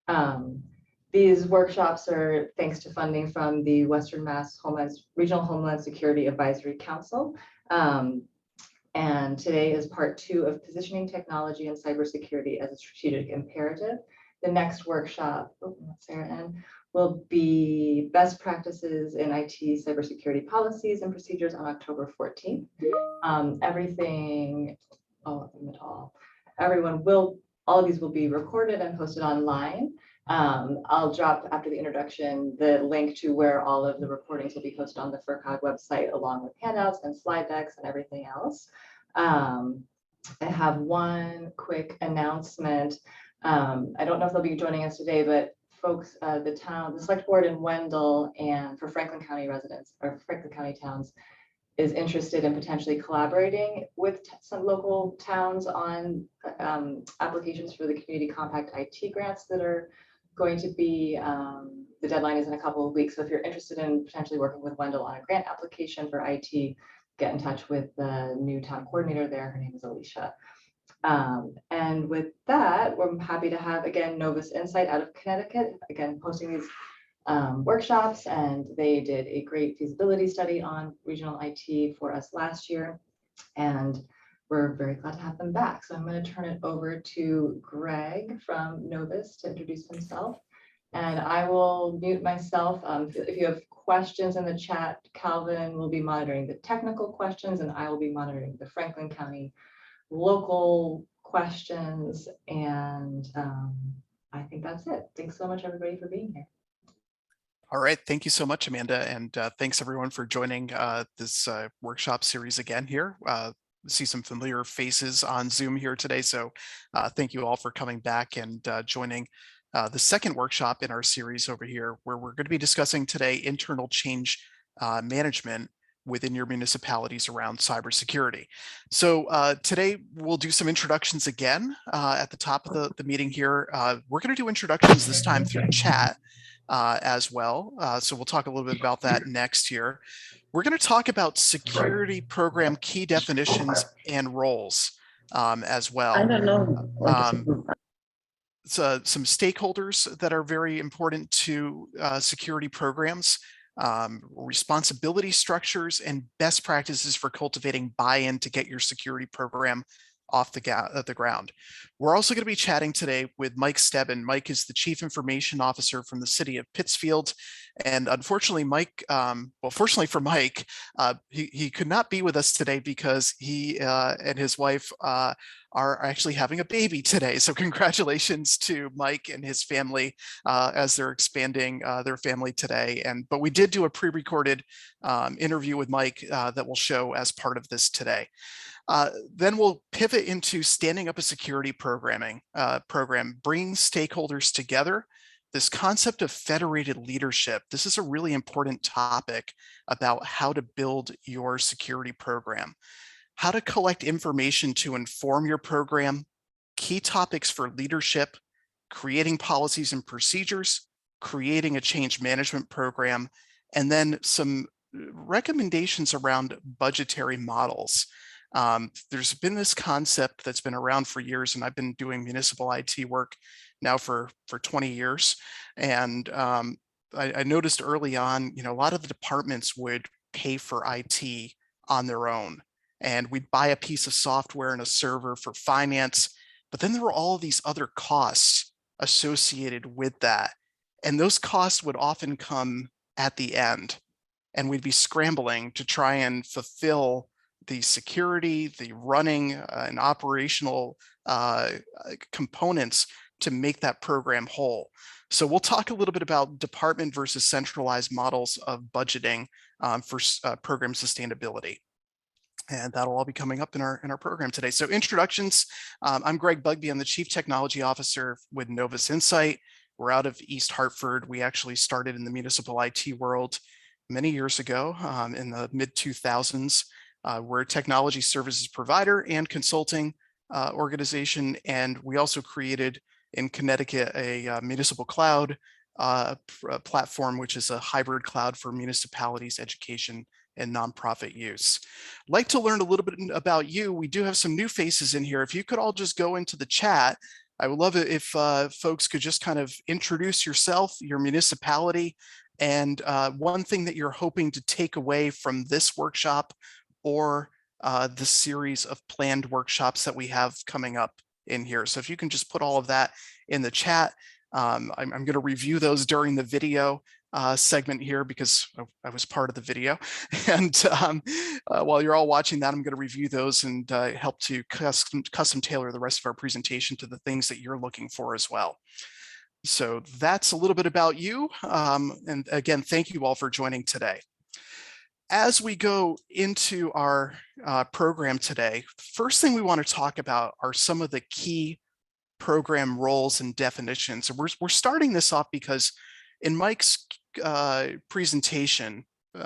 Um, these workshops are thanks to funding from the Western Mass Regional Homeland Security Advisory Council. And today is part 2 of positioning technology and cybersecurity as a strategic imperative. The next workshop, will be best practices in IT cybersecurity policies and procedures on October 14th. All of these will be recorded and posted online. I'll drop after the introduction the link to where all of the recordings will be posted on the FERCOG website, along with handouts and slide decks and everything else. I have one quick announcement. I don't know if they'll be joining us today, but folks, the select board in Wendell and for Franklin County residents or Franklin County towns is interested in potentially collaborating with some local towns on applications for the Community Compact IT grants that are going to be, the deadline is in a couple of weeks. So if you're interested in potentially working with Wendell on a grant application for IT, get in touch with the new town coordinator there. Her name is Alicia. And with that, we're happy to have, again, Novus Insight out of Connecticut, again, posting these workshops, and they did a great feasibility study on regional IT for us last year, and we're very glad to have them back. So I'm going to turn it over to Greg from Novus to introduce himself, and I will mute myself. If you have questions in the chat, Calvin will be monitoring the technical questions, and I will be monitoring the Franklin County local questions, and I think that's it. Thanks so much, everybody, for being here. All right, thank you so much, Amanda, and thanks everyone for joining this workshop series again here. See some familiar faces on Zoom here today, so thank you all for coming back and joining the second workshop in our series over here, where we're going to be discussing today internal change management within your municipalities around cybersecurity. So today we'll do some introductions again at the top of the meeting here. We're going to do introductions this time through chat as well. So we'll talk a little bit about that next year. We're going to talk about security program key definitions and roles as well. I don't know. So some stakeholders that are very important to security programs, responsibility structures, and best practices for cultivating buy-in to get your security program off the ground. We're also going to be chatting today with Mike Stebbin. Mike is the Chief Information Officer from the city of Pittsfield. And unfortunately, Mike, fortunately for Mike, he could not be with us today because he and his wife are actually having a baby today. So congratulations to Mike and his family as they're expanding their family today. But we did do a pre-recorded interview with Mike that we'll show as part of this today. Then we'll pivot into standing up a security program, bringing stakeholders together. This concept of federated leadership, this is a really important topic about how to build your security program, how to collect information to inform your program, key topics for leadership, creating policies and procedures, creating a change management program, and then some recommendations around budgetary models. There's been this concept that's been around for years, and I've been doing municipal IT work now for 20 years. And I noticed early on, a lot of the departments would pay for IT on their own, and we'd buy a piece of software and a server for finance, but then there were all of these other costs associated with that. And those costs would often come at the end, and we'd be scrambling to try and fulfill the security, the running and operational components to make that program whole. So we'll talk a little bit about department versus centralized models of budgeting for program sustainability. And that'll all be coming up in our program today. So introductions, I'm Greg Bugbee. I'm the Chief Technology Officer with Novus Insight. We're out of East Hartford. We actually started in the municipal IT world many years ago in the mid-2000s. We're a technology services provider and consulting organization, and we also created in Connecticut a municipal cloud platform, which is a hybrid cloud for municipalities, education, and nonprofit use. I'd like to learn a little bit about you. We do have some new faces in here. If you could all just go into the chat I would love it if folks could just kind of introduce yourself, your municipality, and one thing that you're hoping to take away from this workshop or the series of planned workshops that we have coming up in here. So if you can just put all of that in the chat, I'm going to review those during the video segment here because I was part of the video. And while you're all watching that, I'm going to review those and help to custom tailor the rest of our presentation to the things that you're looking for as well. So that's a little bit about you. And again, thank you all for joining today. As we go into our program today, first thing we want to talk about are some of the key program roles and definitions. And we're starting this off because in Mike's presentation, he's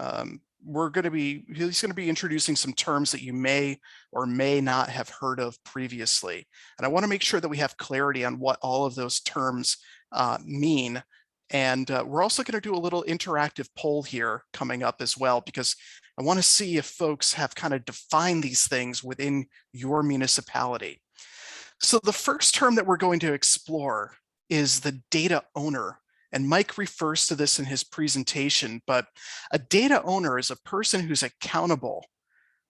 going to be introducing some terms that you may or may not have heard of previously. And I want to make sure that we have clarity on what all of those terms mean. And we're also going to do a little interactive poll here coming up as well, because I want to see if folks have kind of defined these things within your municipality. So the first term that we're going to explore is the data owner. And Mike refers to this in his presentation, but a data owner is a person who's accountable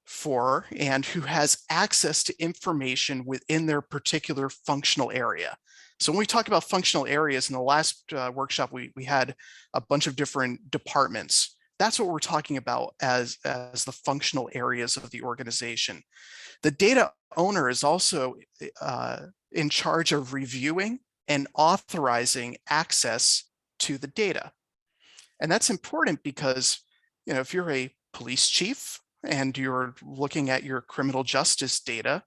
for and who has access to information within their particular functional area. So when we talk about functional areas, in the last workshop, we had a bunch of different departments. That's what we're talking about as the functional areas of the organization. The data owner is also in charge of reviewing and authorizing access to the data. And that's important because, you know, if you're a police chief and you're looking at your criminal justice data,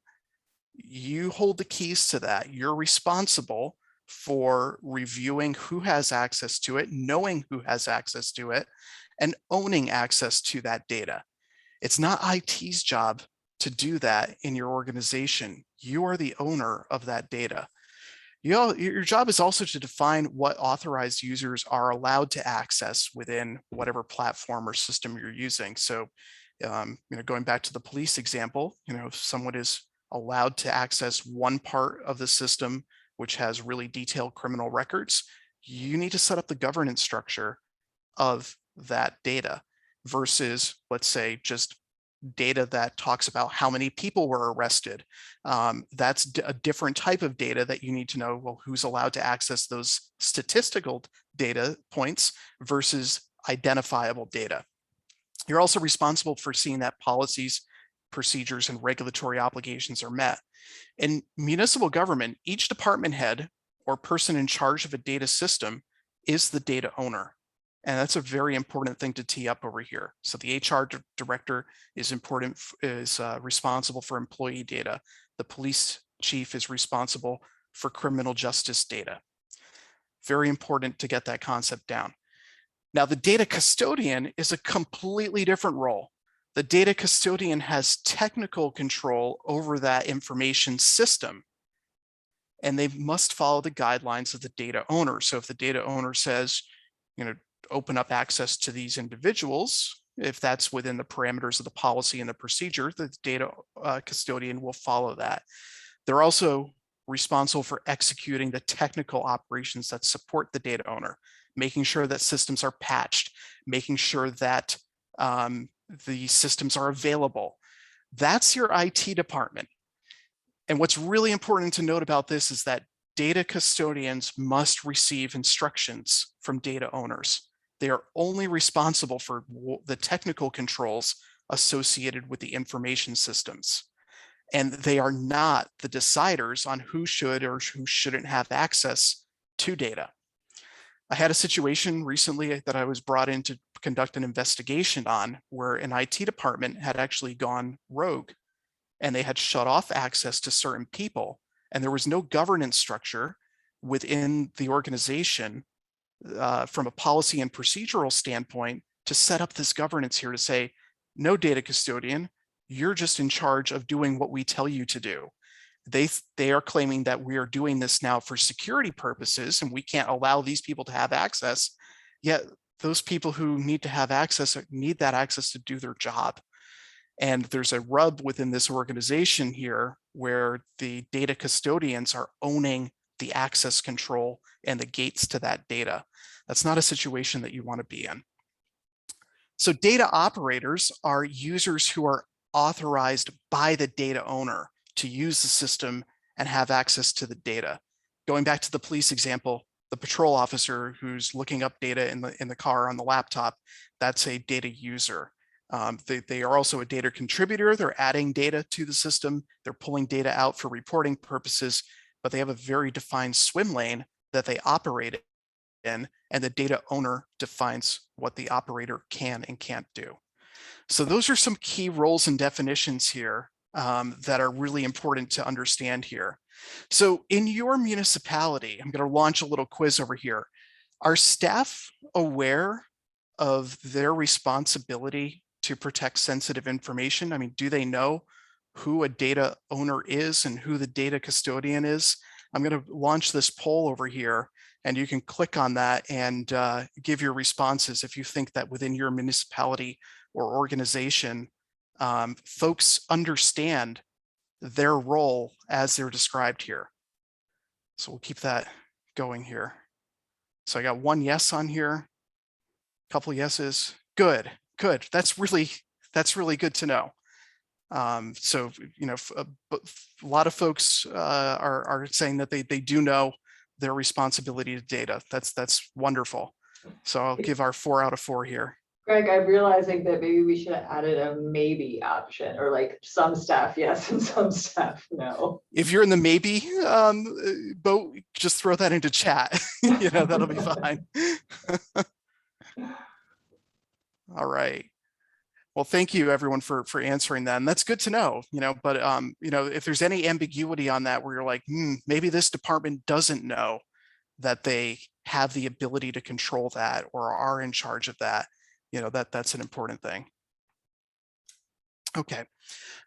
you hold the keys to that. You're responsible for reviewing who has access to it, knowing who has access to it, and owning access to that data. It's not IT's job to do that in your organization. You are the owner of that data. Your job is also to define what authorized users are allowed to access within whatever platform or system you're using. So, going back to the police example, if someone is allowed to access one part of the system, which has really detailed criminal records, you need to set up the governance structure of that data versus, let's say, just data that talks about how many people were arrested. That's a different type of data that you need to know, well, who's allowed to access those statistical data points versus identifiable data. You're also responsible for seeing that policies, procedures, and regulatory obligations are met. In municipal government, each department head or person in charge of a data system is the data owner. And that's a very important thing to tee up over here. So the HR director is responsible for employee data. The police chief is responsible for criminal justice data. Very important to get that concept down. Now, the data custodian is a completely different role. The data custodian has technical control over that information system, and they must follow the guidelines of the data owner. So if the data owner says, open up access to these individuals, if that's within the parameters of the policy and the procedure, the data custodian will follow that. They're also responsible for executing the technical operations that support the data owner, making sure that systems are patched, making sure that the systems are available. That's your IT department. And what's really important to note about this is that data custodians must receive instructions from data owners. They are only responsible for the technical controls associated with the information systems. And they are not the deciders on who should or who shouldn't have access to data. I had a situation recently that I was brought in to conduct an investigation on where an IT department had actually gone rogue and they had shut off access to certain people, and there was no governance structure within the organization from a policy and procedural standpoint to set up this governance here to say, no data custodian, you're just in charge of doing what we tell you to do. They are claiming that we are doing this now for security purposes and we can't allow these people to have access, yet those people who need to have access need that access to do their job. And there's a rub within this organization here where the data custodians are owning the access control and the gates to that data. That's not a situation that you want to be in. So data operators are users who are authorized by the data owner to use the system and have access to the data. Going back to the police example, the patrol officer who's looking up data in the car on the laptop, that's a data user. They are also a data contributor. They're adding data to the system. They're pulling data out for reporting purposes, but they have a very defined swim lane that they operate in, and the data owner defines what the operator can and can't do. So those are some key roles and definitions here that are really important to understand here. So in your municipality, I'm going to launch a little quiz over here. Are staff aware of their responsibility to protect sensitive information? I mean, do they know who a data owner is and who the data custodian is? I'm going to launch this poll over here, and you can click on that and give your responses if you think that within your municipality or organization, folks understand their role as they're described here. So we'll keep that going here. So I got one yes on here, a couple of yeses. Good, good. That's really good to know. So, you know, a lot of folks are saying that they do know their responsibility to data. That's wonderful. So I'll give our 4 out of 4 here. Greg, I'm realizing that maybe we should have added a maybe option, or like some staff yes and some staff no. If you're in the maybe boat, just throw that into chat. You know, that'll be fine. All right. Well, thank you everyone for answering that. And that's good to know, you know, but you know, if there's any ambiguity on that where you're like, maybe this department doesn't know that they have the ability to control that or are in charge of that, you know, that's an important thing. Okay,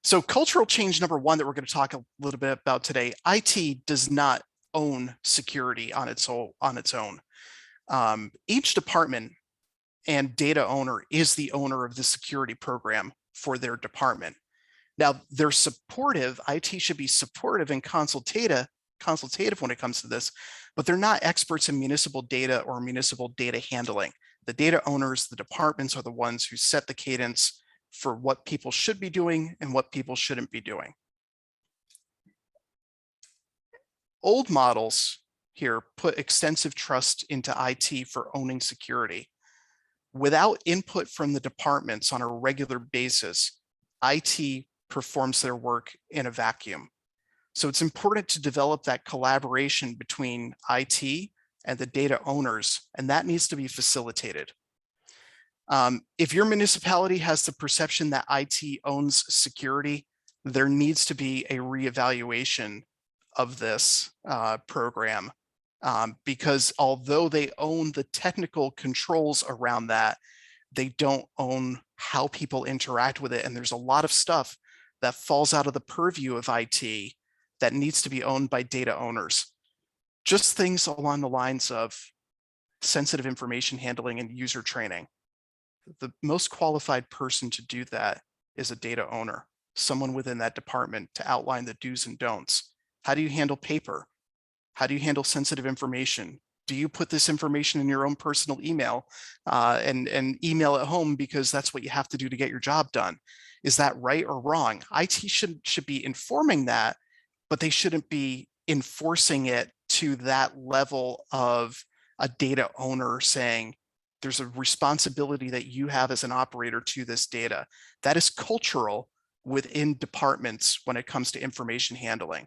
so cultural change number 1 that we're going to talk a little bit about today. IT does not own security on its own. Each department and data owner is the owner of the security program for their department. Now, they're supportive. IT should be supportive and consultative when it comes to this, but they're not experts in municipal data or municipal data handling. The data owners, the departments, are the ones who set the cadence for what people should be doing and what people shouldn't be doing. Old models here put extensive trust into IT for owning security. Without input from the departments on a regular basis, IT performs their work in a vacuum. So it's important to develop that collaboration between IT and the data owners, and that needs to be facilitated. If your municipality has the perception that IT owns security, there needs to be a reevaluation of this program, because although they own the technical controls around that, they don't own how people interact with it. And there's a lot of stuff that falls out of the purview of IT that needs to be owned by data owners. Just things along the lines of sensitive information handling and user training. The most qualified person to do that is a data owner, someone within that department to outline the do's and don'ts. How do you handle paper? How do you handle sensitive information? Do you put this information in your own personal email and email it home because that's what you have to do to get your job done? Is that right or wrong? IT should be informing that, but they shouldn't be enforcing it to that level of a data owner saying, there's a responsibility that you have as an operator to this data. That is cultural within departments when it comes to information handling.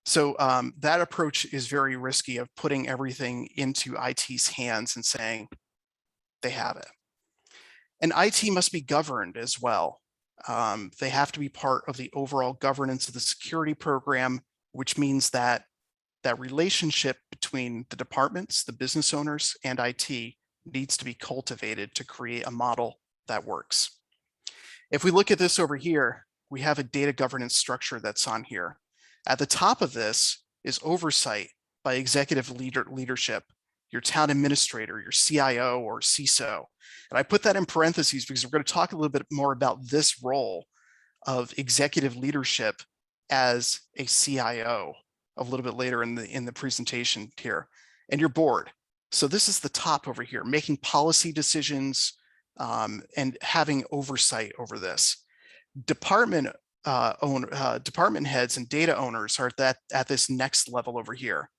So that approach is very risky, of putting everything into IT's hands and saying they have it. And IT must be governed as well. They have to be part of the overall governance of the security program, which means that that relationship between the departments, the business owners, and IT needs to be cultivated to create a model that works. If we look at this over here, we have a data governance structure that's on here. At the top of this is oversight by executive leadership, your town administrator, your CIO or CISO. And I put that in parentheses because we're going to talk a little bit more about this role of executive leadership as a CIO a little bit later in the presentation here, and your board. So this is the top over here, making policy decisions and having oversight over this. Department heads and data owners are at this next level over here.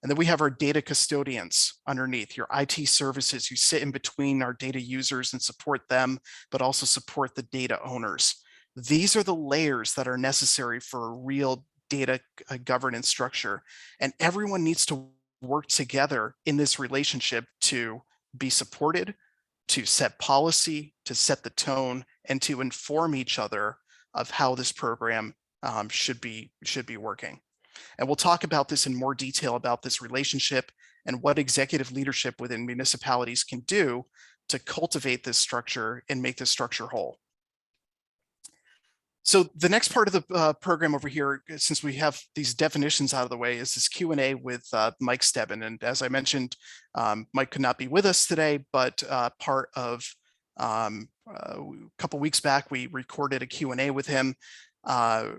And then we have our data custodians underneath, your IT services who sit in between our data users and support them, but also support the data owners. These are the layers that are necessary for a real data governance structure. And everyone needs to work together in this relationship to be supported, to set policy, to set the tone, and to inform each other of how this program should be working. And we'll talk about this in more detail about this relationship and what executive leadership within municipalities can do to cultivate this structure and make this structure whole. So the next part of the program over here, since we have these definitions out of the way, is this Q&A with Mike Stebbin. And as I mentioned, Mike could not be with us today, but part of a couple weeks back, we recorded a Q&A with him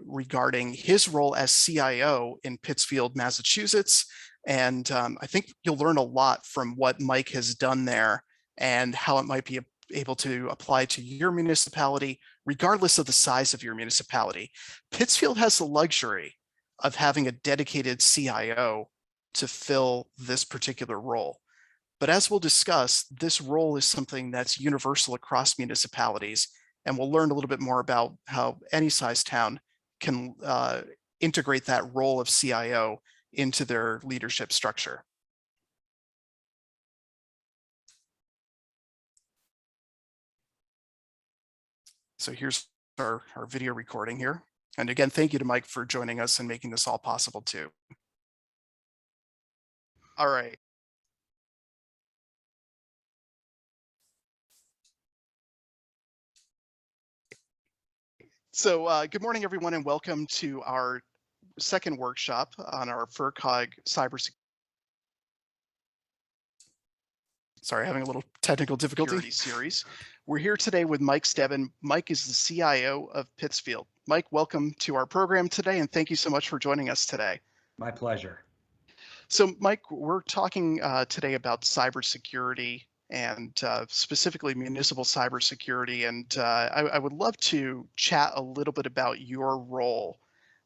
regarding his role as CIO in Pittsfield, Massachusetts. And I think you'll learn a lot from what Mike has done there and how it might be able to apply to your municipality, regardless of the size of your municipality. Pittsfield has the luxury of having a dedicated CIO to fill this particular role. But as we'll discuss, this role is something that's universal across municipalities. And we'll learn a little bit more about how any size town can integrate that role of CIO into their leadership structure. So here's our video recording here. And again, thank you to Mike for joining us and making this all possible too. All right. So good morning, everyone, and welcome to our second workshop on our FERCOG cybersecurity. Sorry, having a little technical difficulty series. We're here today with Mike Stebbin. Mike is the CIO of Pittsfield. Mike, welcome to our program today, and thank you so much for joining us today. My pleasure. So, Mike, we're talking today about cybersecurity and specifically municipal cybersecurity. And I would love to chat a little bit about your role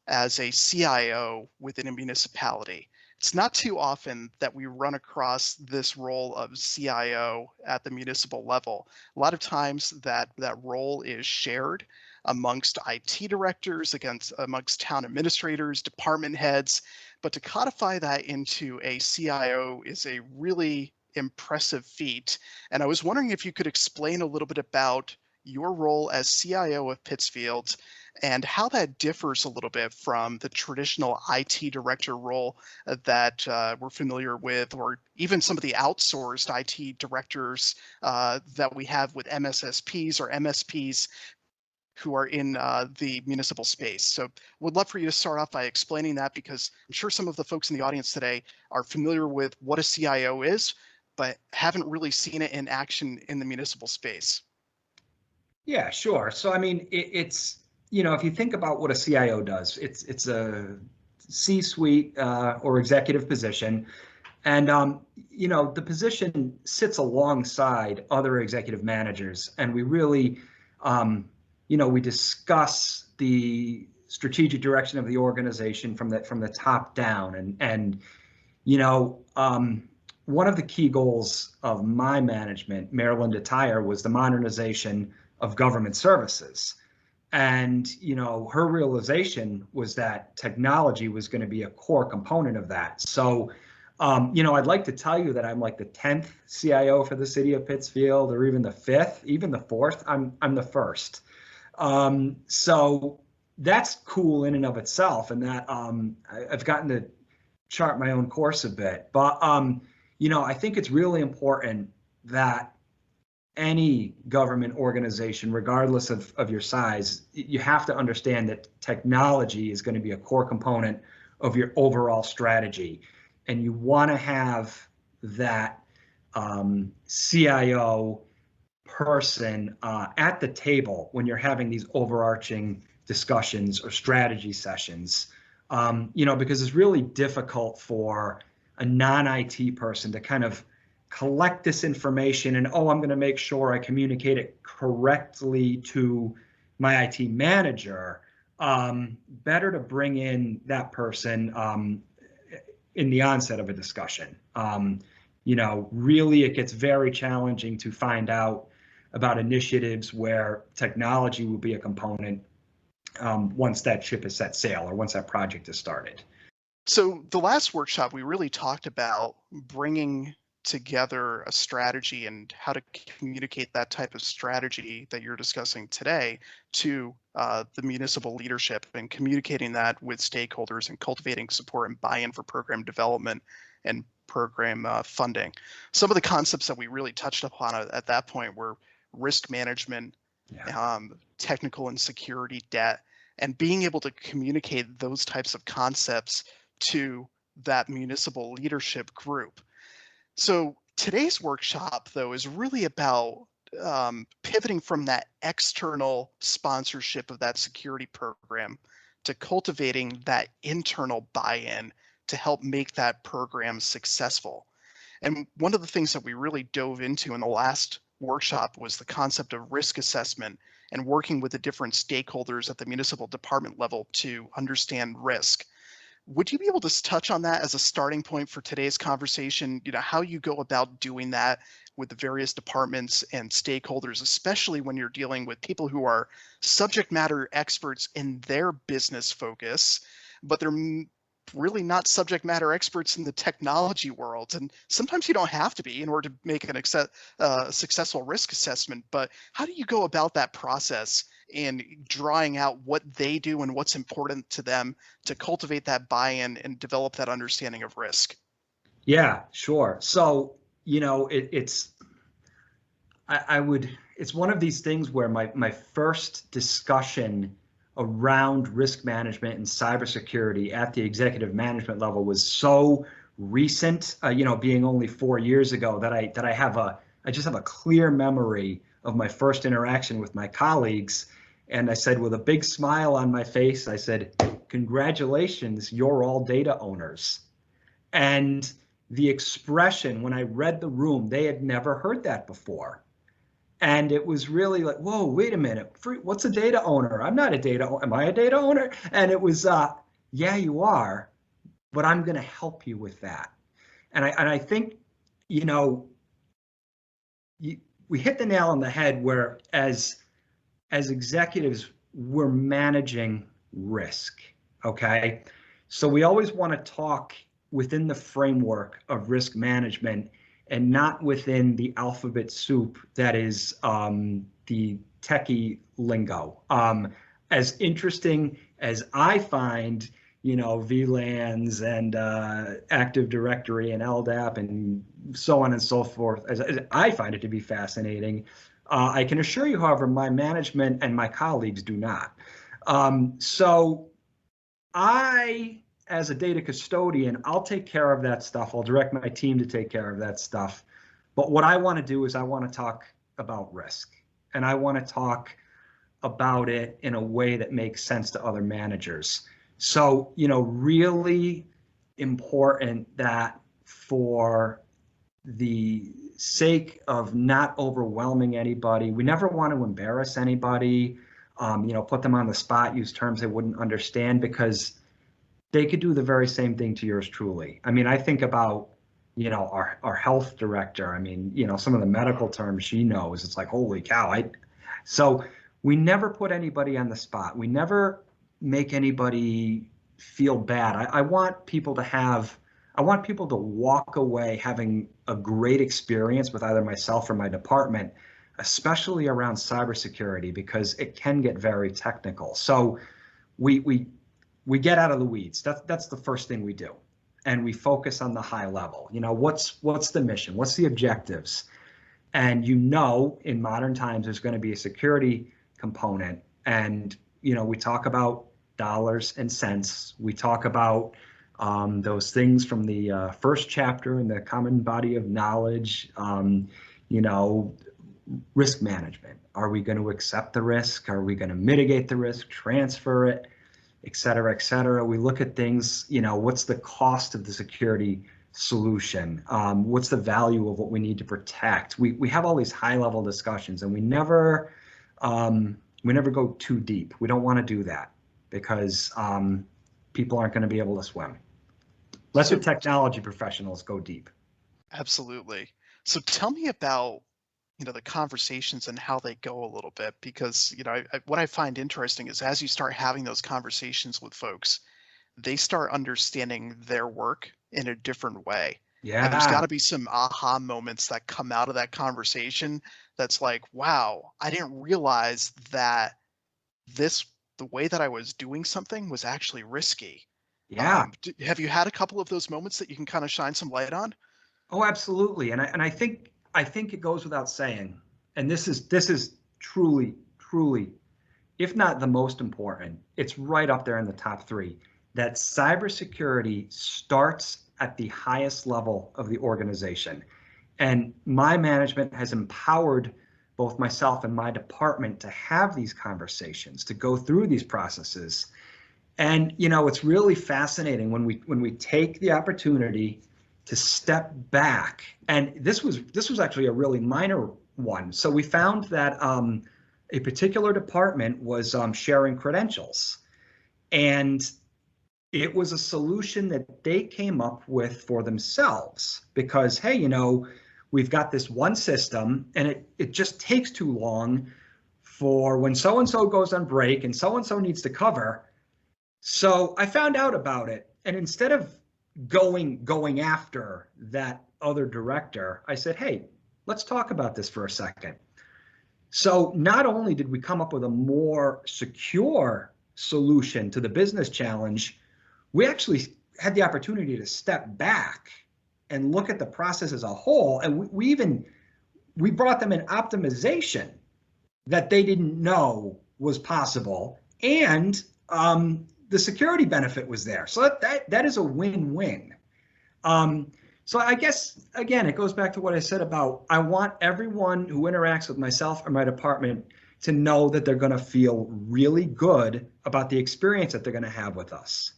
as a CIO within a municipality. It's not too often that we run across this role of CIO at the municipal level. A lot of times that role is shared amongst IT directors, amongst town administrators, department heads, but to codify that into a CIO is a really impressive feat. And I was wondering if you could explain a little bit about your role as CIO of Pittsfield and how that differs a little bit from the traditional IT director role that we're familiar with, or even some of the outsourced IT directors that we have with MSSPs or MSPs who are in the municipal space. So would love for you to start off by explaining that, because I'm sure some of the folks in the audience today are familiar with what a CIO is, but haven't really seen it in action in the municipal space. Yeah, sure. So, I mean, it's, you know, if you think about what a CIO does, it's a C-suite or executive position. And, you know, the position sits alongside other executive managers. And we really, you know, we discuss the strategic direction of the organization from the top down. And you know, one of the key goals of my management, Marilyn DeTire, was the modernization of government services. And, you know, her realization was that technology was going to be a core component of that. So, you know, I'd like to tell you that I'm like the 10th CIO for the city of Pittsfield, or even the 5th, even the 4th. I'm the 1st. So that's cool in and of itself. And that I've gotten to chart my own course a bit. But, you know, I think it's really important that any government organization, regardless of your size, you have to understand that technology is going to be a core component of your overall strategy. And you want to have that CIO person at the table when you're having these overarching discussions or strategy sessions, because it's really difficult for a non-IT person to kind of collect this information and, I'm going to make sure I communicate it correctly to my IT manager. Better to bring in that person in the onset of a discussion. Really it gets very challenging to find out about initiatives where technology will be a component once that ship is set sail or once that project is started. So the last workshop, we really talked about bringing together a strategy and how to communicate that type of strategy that you're discussing today to the municipal leadership, and communicating that with stakeholders and cultivating support and buy-in for program development and program funding. Some of the concepts that we really touched upon at that point were risk management, technical and security debt, and being able to communicate those types of concepts to that municipal leadership group. So today's workshop, though, is really about pivoting from that external sponsorship of that security program to cultivating that internal buy-in to help make that program successful. And one of the things that we really dove into in the last workshop was the concept of risk assessment and working with the different stakeholders at the municipal department level to understand risk. Would you be able to touch on that as a starting point for today's conversation? How you go about doing that with the various departments and stakeholders, especially when you're dealing with people who are subject matter experts in their business focus, but they're really not subject matter experts in the technology world. And sometimes you don't have to be in order to make an successful risk assessment. But how do you go about that process and drawing out what they do and what's important to them to cultivate that buy-in and develop that understanding of risk? Yeah, sure. So, it's one of these things where my first discussion around risk management and cybersecurity at the executive management level was so recent, being only 4 years ago, that I just have a clear memory of my first interaction with my colleagues. And I said, with a big smile on my face, I said, "Congratulations, you're all data owners." And the expression, when I read the room, they had never heard that before. And it was really like, whoa, wait a minute, what's a data owner? I'm not a data owner. Am I a data owner? And it was, yeah, you are, but I'm going to help you with that. And I think, we hit the nail on the head where as executives, we're managing risk, okay? So we always want to talk within the framework of risk management and not within the alphabet soup that is the techie lingo. As interesting as I find, VLANs and Active Directory and LDAP and so on and so forth, as I find it to be fascinating, I can assure you, however, my management and my colleagues do not. So I, as a data custodian, I'll take care of that stuff. I'll direct my team to take care of that stuff. But what I want to do is I want to talk about risk, and I want to talk about it in a way that makes sense to other managers. So, really important that for the sake of not overwhelming anybody, we never want to embarrass anybody, put them on the spot, use terms they wouldn't understand, because they could do the very same thing to yours truly. I mean, I think about, our health director. I mean, some of the medical terms she knows, it's like, holy cow. So we never put anybody on the spot. We never make anybody feel bad. I want people to walk away having a great experience with either myself or my department, especially around cybersecurity, because it can get very technical. So we get out of the weeds. That's the first thing we do. And we focus on the high level. What's the mission? What's the objectives? And in modern times, there's going to be a security component. And, we talk about dollars and cents. We talk about those things from the first chapter in the common body of knowledge, risk management. Are we going to accept the risk? Are we going to mitigate the risk, transfer it, et cetera, et cetera? We look at things, what's the cost of the security solution? What's the value of what we need to protect? We have all these high level discussions, and we never go too deep. We don't want to do that because people aren't going to be able to swim. Let the technology professionals go deep. Absolutely. So tell me about the conversations and how they go a little bit, because what I find interesting is as you start having those conversations with folks, they start understanding their work in a different way. Yeah. And there's got to be some aha moments that come out of that conversation that's like, wow, I didn't realize that the way that I was doing something was actually risky. Yeah. Have you had a couple of those moments that you can kind of shine some light on? Oh, absolutely. And I think it goes without saying, and this is truly, if not the most important, it's right up there in the top 3, that cybersecurity starts at the highest level of the organization. And my management has empowered both myself and my department to have these conversations, to go through these processes. And it's really fascinating when we take the opportunity to step back. And this was actually a really minor one. So we found that a particular department was sharing credentials, and it was a solution that they came up with for themselves because, hey, we've got this one system and it just takes too long for when so-and-so goes on break and so-and-so needs to cover. So I found out about it, and instead of going after that other director, I said, hey, let's talk about this for a second. So not only did we come up with a more secure solution to the business challenge, we actually had the opportunity to step back and look at the process as a whole. And we brought them an optimization that they didn't know was possible. And the security benefit was there. So that is a win-win. So I guess, again, it goes back to what I said about I want everyone who interacts with myself or my department to know that they're going to feel really good about the experience that they're going to have with us.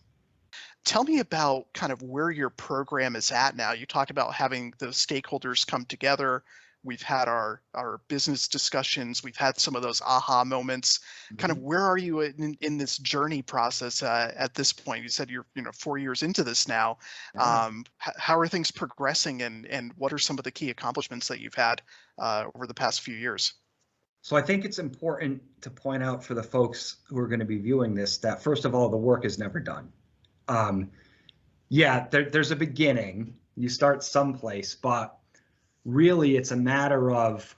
Tell me about kind of where your program is at now. You talked about having the stakeholders come together. We've had our business discussions. We've had some of those aha moments. Kind of where are you in this journey process at this point? You said you're 4 years into this now. Yeah. How are things progressing, and what are some of the key accomplishments that you've had over the past few years? So I think it's important to point out for the folks who are going to be viewing this that, first of all, the work is never done. There's a beginning. You start someplace, but really it's a matter of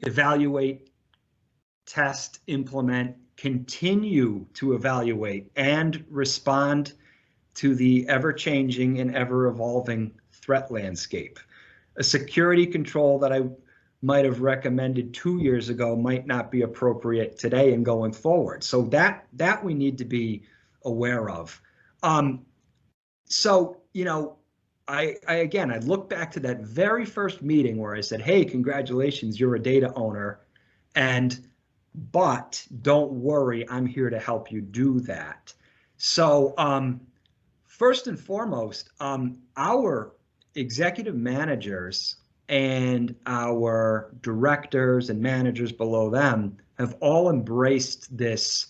evaluate, test, implement, continue to evaluate, and respond to the ever-changing and ever-evolving threat landscape. A security control that I might have recommended 2 years ago might not be appropriate today and going forward. So that we need to be aware of. I look back to that very first meeting where I said, hey, congratulations, you're a data owner, but don't worry, I'm here to help you do that. So first and foremost, our executive managers and our directors and managers below them have all embraced this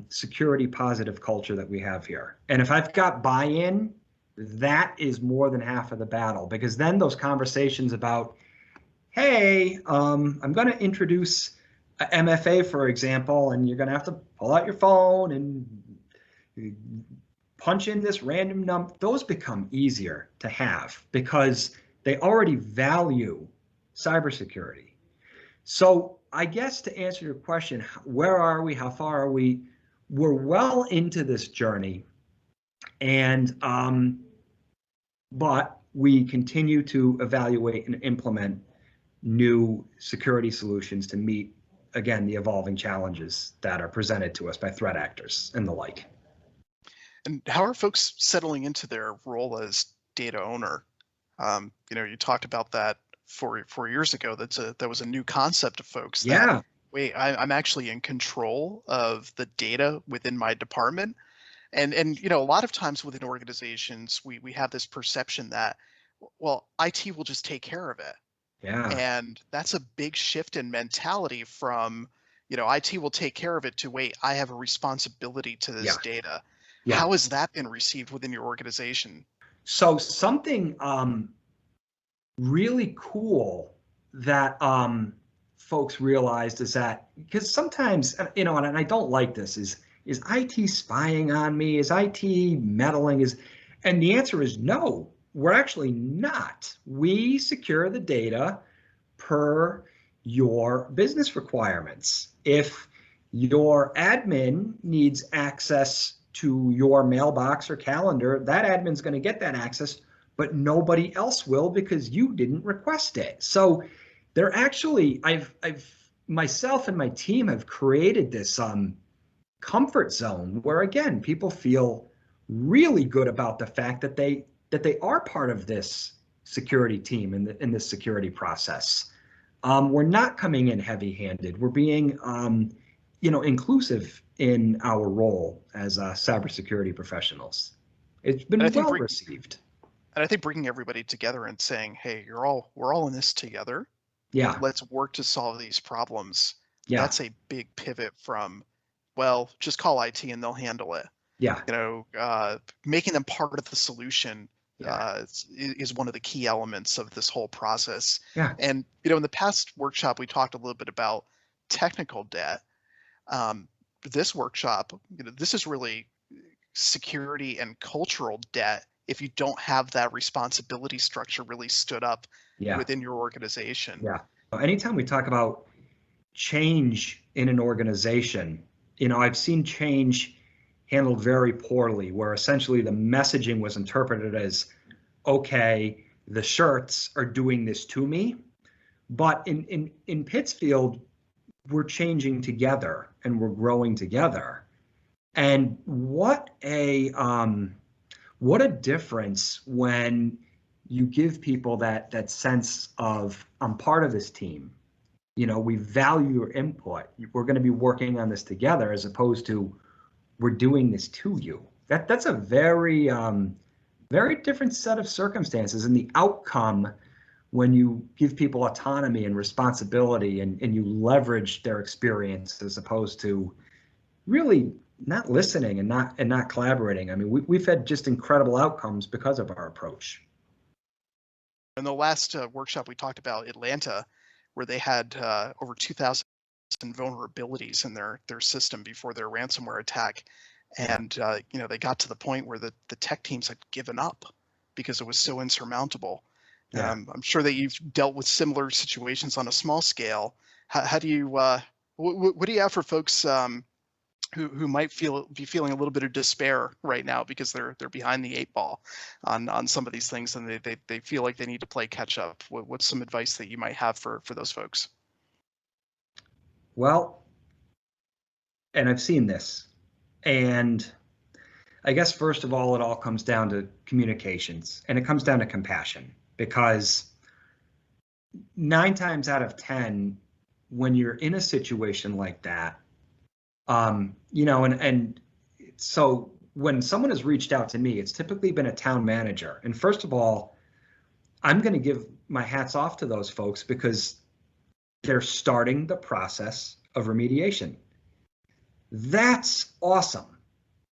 security positive culture that we have here. And if I've got buy-in, that is more than half of the battle, because then those conversations about, hey, I'm going to introduce a MFA, for example, and you're going to have to pull out your phone and punch in this random number, those become easier to have because they already value cybersecurity. So I guess to answer your question, where are we? How far are we? We're well into this journey, and but we continue to evaluate and implement new security solutions to meet, again, the evolving challenges that are presented to us by threat actors and the like. And how are folks settling into their role as data owner? You talked about that 4 years ago. That was a new concept to folks. Yeah. That, wait, I'm actually in control of the data within my department. And you know, a lot of times within organizations, we have this perception that, well, IT will just take care of it. Yeah. And that's a big shift in mentality from, you know, IT will take care of it to, wait, I have a responsibility to this Yeah. data. Yeah. How has that been received within your organization? So something really cool that folks realized is that, because sometimes, you know, and I don't like this, is IT spying on me? Is IT meddling? And the answer is no, we're actually not. We secure the data per your business requirements. If your admin needs access to your mailbox or calendar, that admin's going to get that access, but nobody else will because you didn't request it. So they're actually, I've myself and my team have created this comfort zone where, again, people feel really good about the fact that they are part of this security team in this security process. We're not coming in heavy-handed. We're being, you know, inclusive in our role as cybersecurity professionals. It's been well received. And I think bringing everybody together and saying, hey, we're all in this together. Yeah. Let's work to solve these problems. Yeah. That's a big pivot from, well, just call IT and they'll handle it. Yeah. You know, making them part of the solution is one of the key elements of this whole process. Yeah. And, you know, in the past workshop, we talked a little bit about technical debt. This workshop, you know, this is really security and cultural debt if you don't have that responsibility structure really stood up within your organization. Yeah. Anytime we talk about change in an organization, you know, I've seen change handled very poorly, where essentially the messaging was interpreted as, okay, the shirts are doing this to me. But in Pittsfield, we're changing together and we're growing together. And what a difference when you give people that sense of, I'm part of this team. You know, we value your input. We're going to be working on this together, as opposed to, we're doing this to you. That's a very, very different set of circumstances. And the outcome, when you give people autonomy and responsibility and you leverage their experience, as opposed to really not listening and not collaborating. I mean, we've had just incredible outcomes because of our approach. In the last workshop, we talked about Atlanta, where they had over 2,000 vulnerabilities in their system before their ransomware attack. And you know, they got to the point where the tech teams had given up because it was so insurmountable. Yeah. I'm sure that you've dealt with similar situations on a small scale. How do you, what do you have for folks who might be feeling a little bit of despair right now because they're behind the 8 ball on some of these things, and they feel like they need to play catch up? What's some advice that you might have for those folks? Well, and I've seen this, and I guess first of all, it all comes down to communications, and it comes down to compassion, because 9 times out of 10, when you're in a situation like that, you know, and so when someone has reached out to me, it's typically been a town manager. And first of all, I'm going to give my hats off to those folks, because they're starting the process of remediation. That's awesome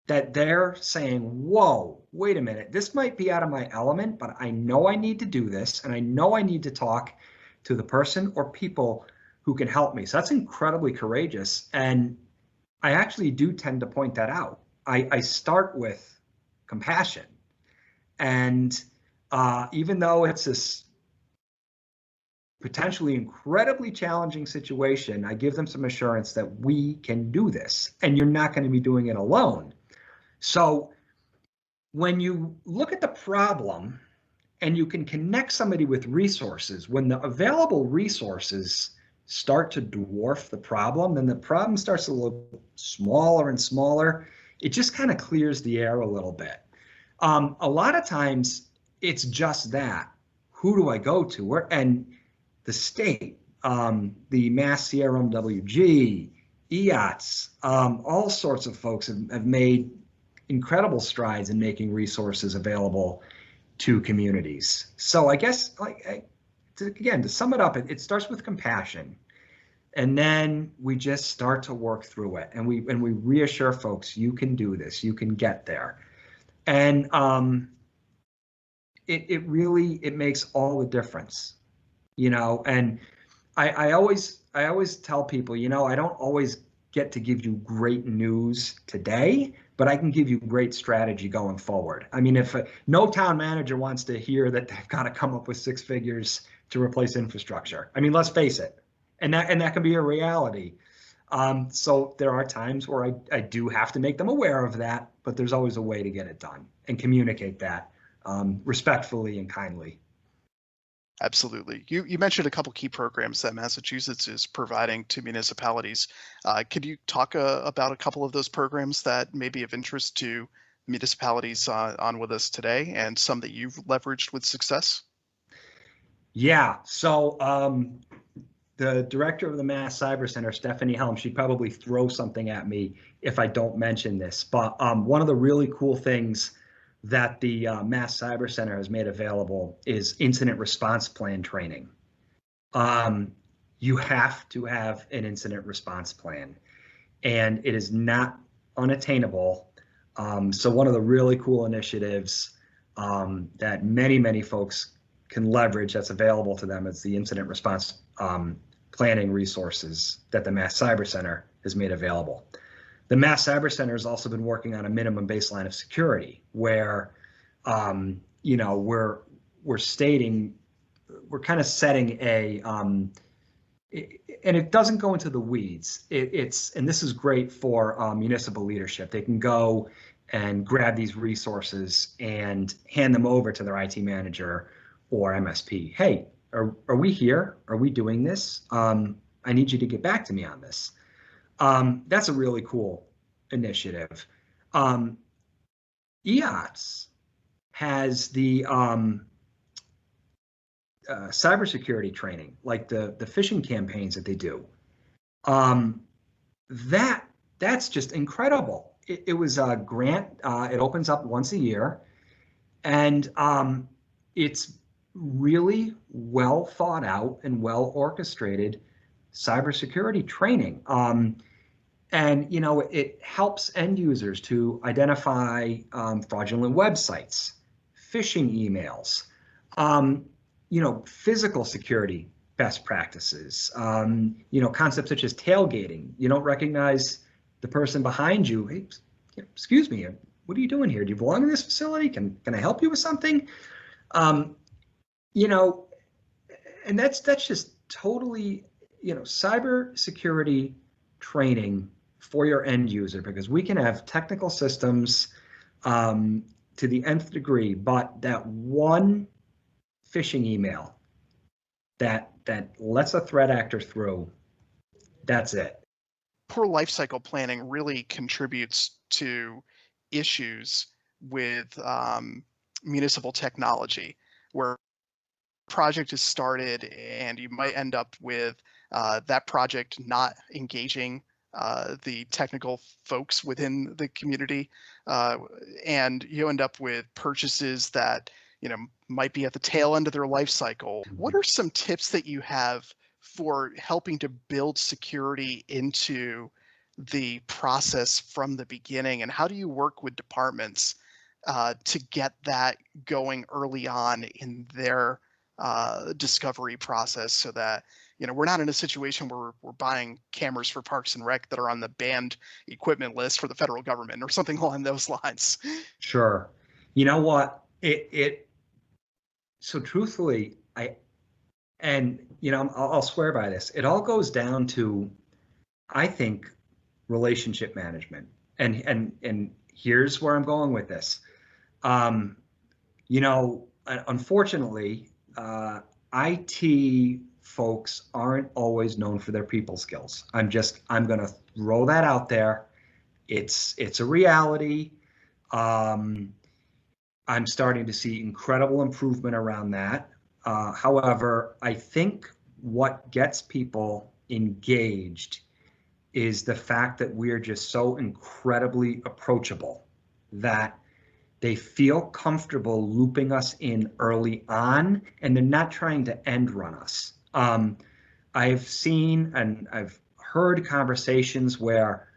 that they're saying, whoa, wait a minute, this might be out of my element, but I know I need to do this, and I know I need to talk to the person or people who can help me. So that's incredibly courageous. And I actually do tend to point that out. I start with compassion. And even though it's this potentially incredibly challenging situation, I give them some assurance that we can do this, and you're not going to be doing it alone. So when you look at the problem and you can connect somebody with resources, when the available resources start to dwarf the problem, then the problem starts to look smaller and smaller. It just kind of clears the air a little bit. A lot of times it's just that. Who do I go to? And the state, the Mass CRMWG, EOTS, all sorts of folks have made incredible strides in making resources available to communities. So I guess, again, to sum it up, it starts with compassion. And then we just start to work through it, and we reassure folks, you can do this, you can get there. And it really makes all the difference, you know. And I always tell people, you know, I don't always get to give you great news today, but I can give you great strategy going forward. I mean, if no town manager wants to hear that they've got to come up with 6 figures to replace infrastructure. I mean, let's face it, and that can be a reality. So there are times where I do have to make them aware of that, but there's always a way to get it done and communicate that respectfully and kindly. Absolutely. You mentioned a couple key programs that Massachusetts is providing to municipalities. Could you talk about a couple of those programs that may be of interest to municipalities on with us today, and some that you've leveraged with success? Yeah. So the director of the Mass Cyber Center, Stephanie Helm, she'd probably throw something at me if I don't mention this. But one of the really cool things that the Mass Cyber Center has made available is incident response plan training. You have to have an incident response plan, and it is not unattainable. So one of the really cool initiatives that many folks can leverage that's available to them is the incident response planning resources that the Mass Cyber Center has made available. The Mass Cyber Center has also been working on a minimum baseline of security, where you know, we're stating, we're kind of setting a and it doesn't go into the weeds. And this is great for municipal leadership. They can go and grab these resources and hand them over to their IT manager or MSP. Hey, are we here? Are we doing this? I need you to get back to me on this. That's a really cool initiative. EOTS has the cybersecurity training, like the phishing campaigns that they do. That's just incredible. It was a grant. It opens up once a year, and it's really well thought out and well orchestrated cybersecurity training. And you know, it helps end users to identify fraudulent websites, phishing emails, you know, physical security best practices, you know, concepts such as tailgating. You don't recognize the person behind you. Hey, excuse me, what are you doing here? Do you belong in this facility? Can I help you with something? You know, and that's just totally, you know, cybersecurity training for your end user, because we can have technical systems to the nth degree, but that one phishing email that lets a threat actor through, that's it. Poor lifecycle planning really contributes to issues with municipal technology, where a project is started and you might end up with that project not engaging the technical folks within the community, and you end up with purchases that, you know, might be at the tail end of their life cycle. What are some tips that you have for helping to build security into the process from the beginning, and how do you work with departments to get that going early on in their discovery process, so that, you know, we're not in a situation where we're buying cameras for Parks and Rec that are on the banned equipment list for the federal government or something along those lines? Sure. You know what? So truthfully, you know, I'll swear by this. It all goes down to, I think, relationship management. And here's where I'm going with this. You know, unfortunately, IT folks aren't always known for their people skills. I'm going to throw that out there. It's a reality. I'm starting to see incredible improvement around that. However, I think what gets people engaged is the fact that we're just so incredibly approachable that they feel comfortable looping us in early on, and they're not trying to end run us. I've seen and I've heard conversations where,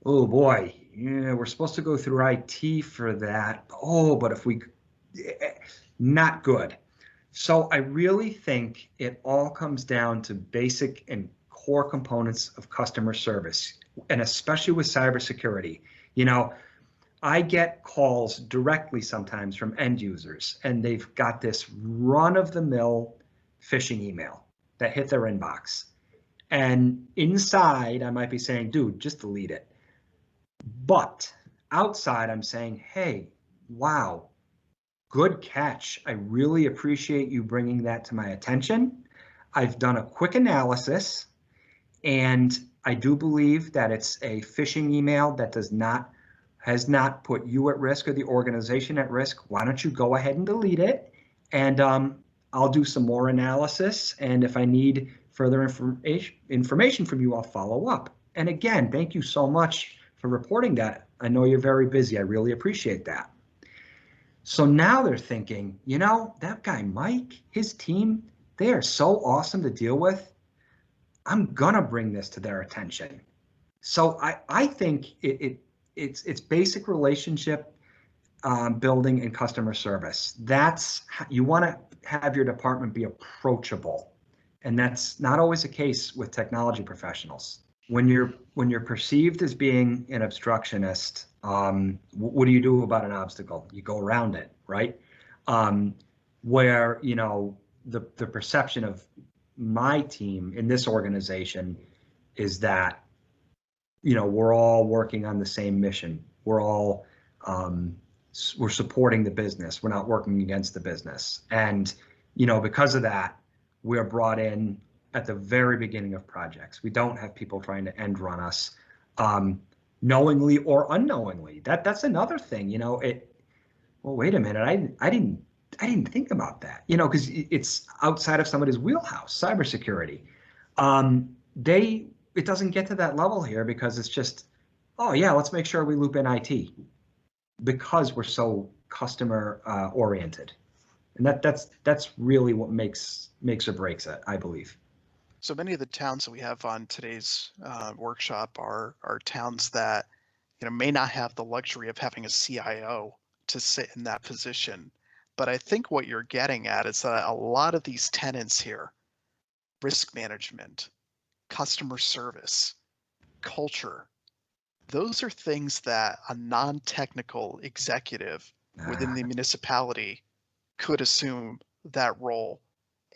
oh boy, yeah, we're supposed to go through IT for that. Oh, but if we, not good. So I really think it all comes down to basic and core components of customer service, and especially with cybersecurity. I get calls directly sometimes from end users, and they've got this run-of-the-mill phishing email that hit their inbox. And inside, I might be saying, dude, just delete it. But outside, I'm saying, hey, wow, good catch. I really appreciate you bringing that to my attention. I've done a quick analysis, and I do believe that it's a phishing email that has not put you at risk or the organization at risk. Why don't you go ahead and delete it? And I'll do some more analysis. And if I need further information from you, I'll follow up. And again, thank you so much for reporting that. I know you're very busy. I really appreciate that. So now they're thinking, that guy, Mike, his team, they are so awesome to deal with. I'm gonna bring this to their attention. So I think it's basic relationship building and customer service. You want to have your department be approachable, and that's not always the case with technology professionals. When you're perceived as being an obstructionist, what do you do about an obstacle? You go around it, right? Where the perception of my team in this organization is that we're all working on the same mission. We're supporting the business. We're not working against the business. And, because of that, we're brought in at the very beginning of projects. We don't have people trying to end run us, knowingly or unknowingly. That's another thing, well, wait a minute. I didn't think about that, because it's outside of somebody's wheelhouse, cybersecurity. It doesn't get to that level here because it's just, oh yeah, let's make sure we loop in IT because we're so customer oriented. And that's really what makes or breaks it, I believe. So many of the towns that we have on today's workshop are towns that may not have the luxury of having a CIO to sit in that position. But I think what you're getting at is that a lot of these tenants here, risk management, customer service, culture, those are things that a non-technical executive within the municipality could assume that role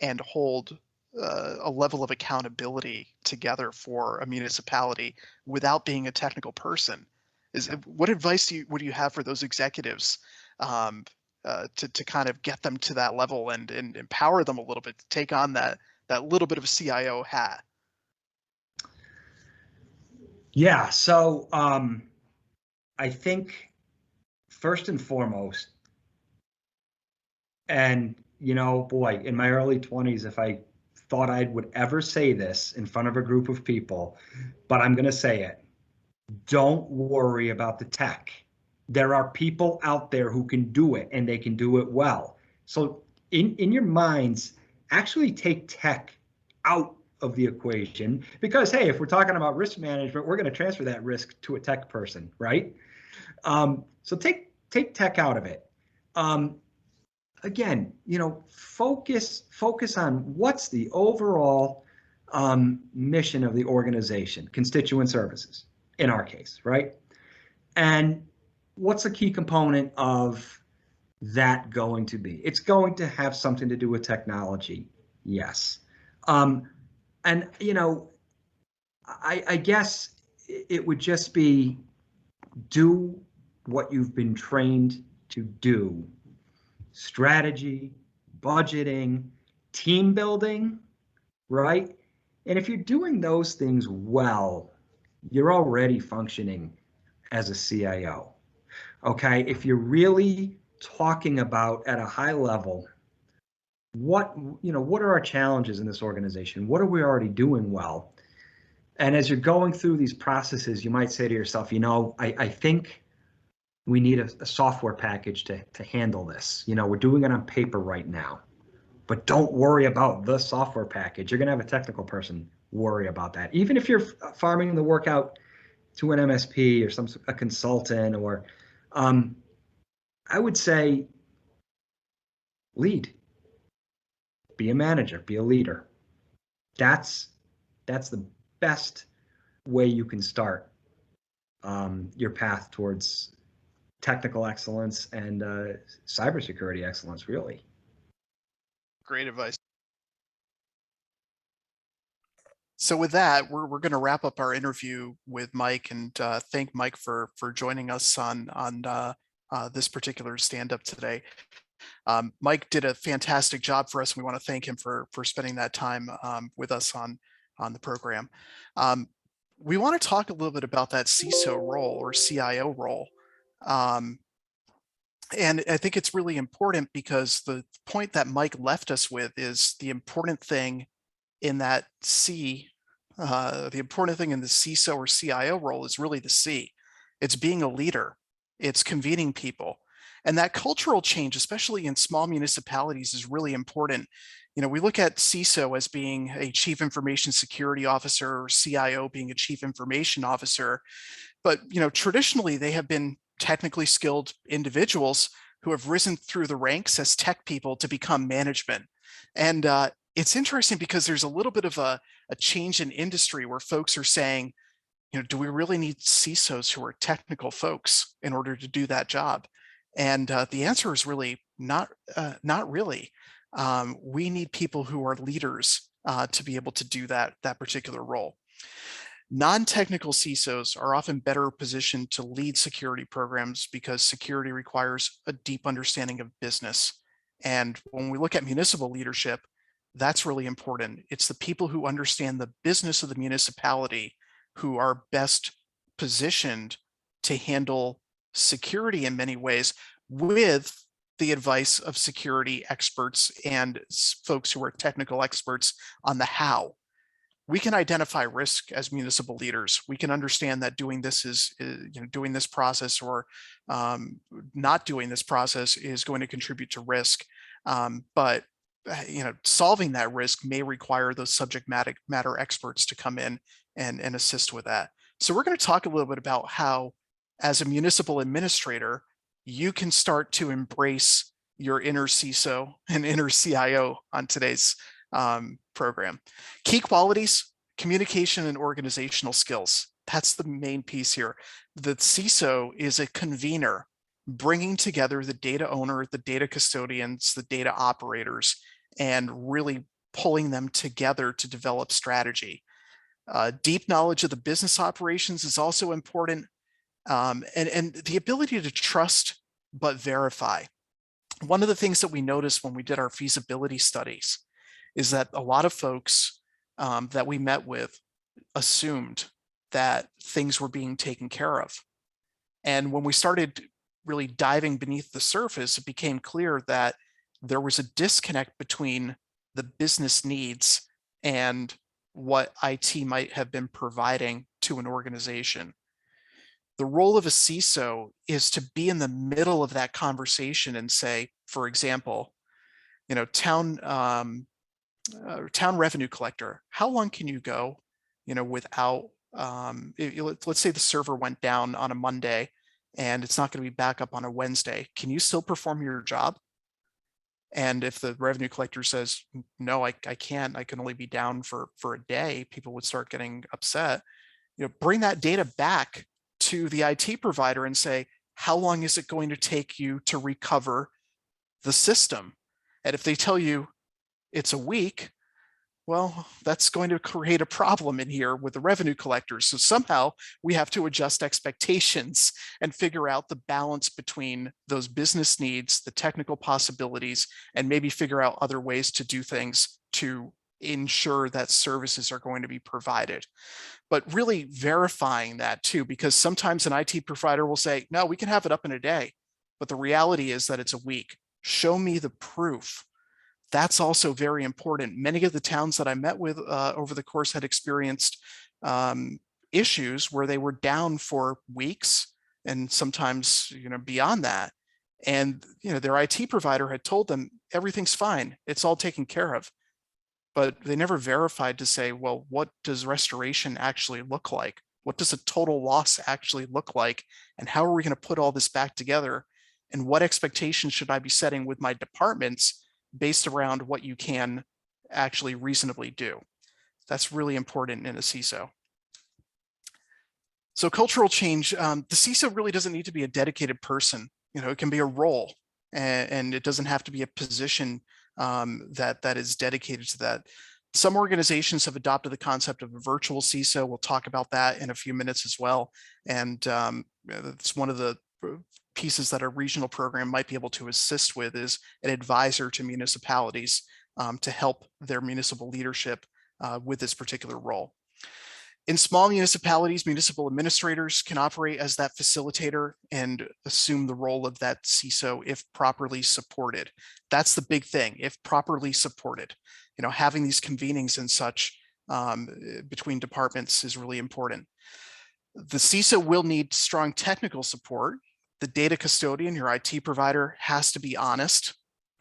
and hold a level of accountability together for a municipality without being a technical person. What advice would you have for those executives to kind of get them to that level and empower them a little bit to take on that little bit of a CIO hat? Yeah, so I think first and foremost, and boy, in my early 20s, if I thought I would ever say this in front of a group of people, but I'm going to say it, don't worry about the tech. There are people out there who can do it, and they can do it well. So in your minds, actually take tech out of the equation, because hey, if we're talking about risk management, we're going to transfer that risk to a tech person, right? So take tech out of it. Again, focus on what's the overall mission of the organization, constituent services in our case, right? And what's a key component of that going to be? It's going to have something to do with technology, yes. And I guess it would just be do what you've been trained to do. Strategy, budgeting, team building, right? And if you're doing those things well, you're already functioning as a CIO. Okay, if you're really talking about at a high level what are our challenges in this organization? What are we already doing well? And as you're going through these processes, you might say to yourself, I think we need a software package to handle this. We're doing it on paper right now, but don't worry about the software package. You're going to have a technical person worry about that. Even if you're farming the work out to an MSP or a consultant, or I would say lead, be a manager, be a leader. That's the best way you can start your path towards technical excellence and cybersecurity excellence, really. Great advice. So with that, we're going to wrap up our interview with Mike, and thank Mike for joining us on this particular stand-up today. Mike did a fantastic job for us, and we want to thank him for spending that time with us on the program. We want to talk a little bit about that CISO role or CIO role. And I think it's really important because the point that Mike left us with is the important thing in that the important thing in the CISO or CIO role is really the C. It's being a leader. It's convening people. And that cultural change, especially in small municipalities, is really important. We look at CISO as being a chief information security officer, or CIO being a chief information officer. But, traditionally they have been technically skilled individuals who have risen through the ranks as tech people to become management. And it's interesting because there's a little bit of a change in industry where folks are saying, do we really need CISOs who are technical folks in order to do that job? And the answer is really not really. We need people who are leaders to be able to do that particular role. Non-technical CISOs are often better positioned to lead security programs because security requires a deep understanding of business. And when we look at municipal leadership, that's really important. It's the people who understand the business of the municipality who are best positioned to handle security in many ways with the advice of security experts and folks who are technical experts on the how. We can identify risk as municipal leaders. We can understand that doing this doing this process or not doing this process is going to contribute to risk. But solving that risk may require those subject matter experts to come in and assist with that. So we're going to talk a little bit about how, as a municipal administrator, you can start to embrace your inner CISO and inner CIO on today's program. Key qualities: communication and organizational skills. That's the main piece here. The CISO is a convener, bringing together the data owner, the data custodians, the data operators, and really pulling them together to develop strategy. Deep knowledge of the business operations is also important, and the ability to trust but verify. One of the things that we noticed when we did our feasibility studies is that a lot of folks that we met with assumed that things were being taken care of. And when we started really diving beneath the surface, it became clear that there was a disconnect between the business needs and what IT might have been providing to an organization. The role of a CISO is to be in the middle of that conversation and say, for example, town revenue collector, how long can you go, without, let's say the server went down on a Monday and it's not going to be back up on a Wednesday. Can you still perform your job? And if the revenue collector says, no, I can't, I can only be down for a day, people would start getting upset. Bring that data back to the IT provider and say, how long is it going to take you to recover the system? And if they tell you it's a week, well, that's going to create a problem in here with the revenue collectors. So somehow we have to adjust expectations and figure out the balance between those business needs, the technical possibilities, and maybe figure out other ways to do things to ensure that services are going to be provided. But really verifying that too, because sometimes an IT provider will say, no, we can have it up in a day. But the reality is that it's a week. Show me the proof That's also very important. Many of the towns that I met with over the course had experienced issues where they were down for weeks and sometimes, beyond that. And, their IT provider had told them everything's fine, it's all taken care of. But they never verified to say, well, what does restoration actually look like? What does a total loss actually look like? And how are we going to put all this back together? And what expectations should I be setting with my departments based around what you can actually reasonably do? That's really important in a CISO. So cultural change, the CISO really doesn't need to be a dedicated person. It can be a role, and it doesn't have to be a position that is dedicated to that. Some organizations have adopted the concept of a virtual CISO. We'll talk about that in a few minutes as well. And it's one of the pieces that a regional program might be able to assist with, is an advisor to municipalities to help their municipal leadership with this particular role. In small municipalities, municipal administrators can operate as that facilitator and assume the role of that CISO if properly supported. That's the big thing, if properly supported. Having these convenings and such between departments is really important. The CISO will need strong technical support. The data custodian, your IT provider, has to be honest.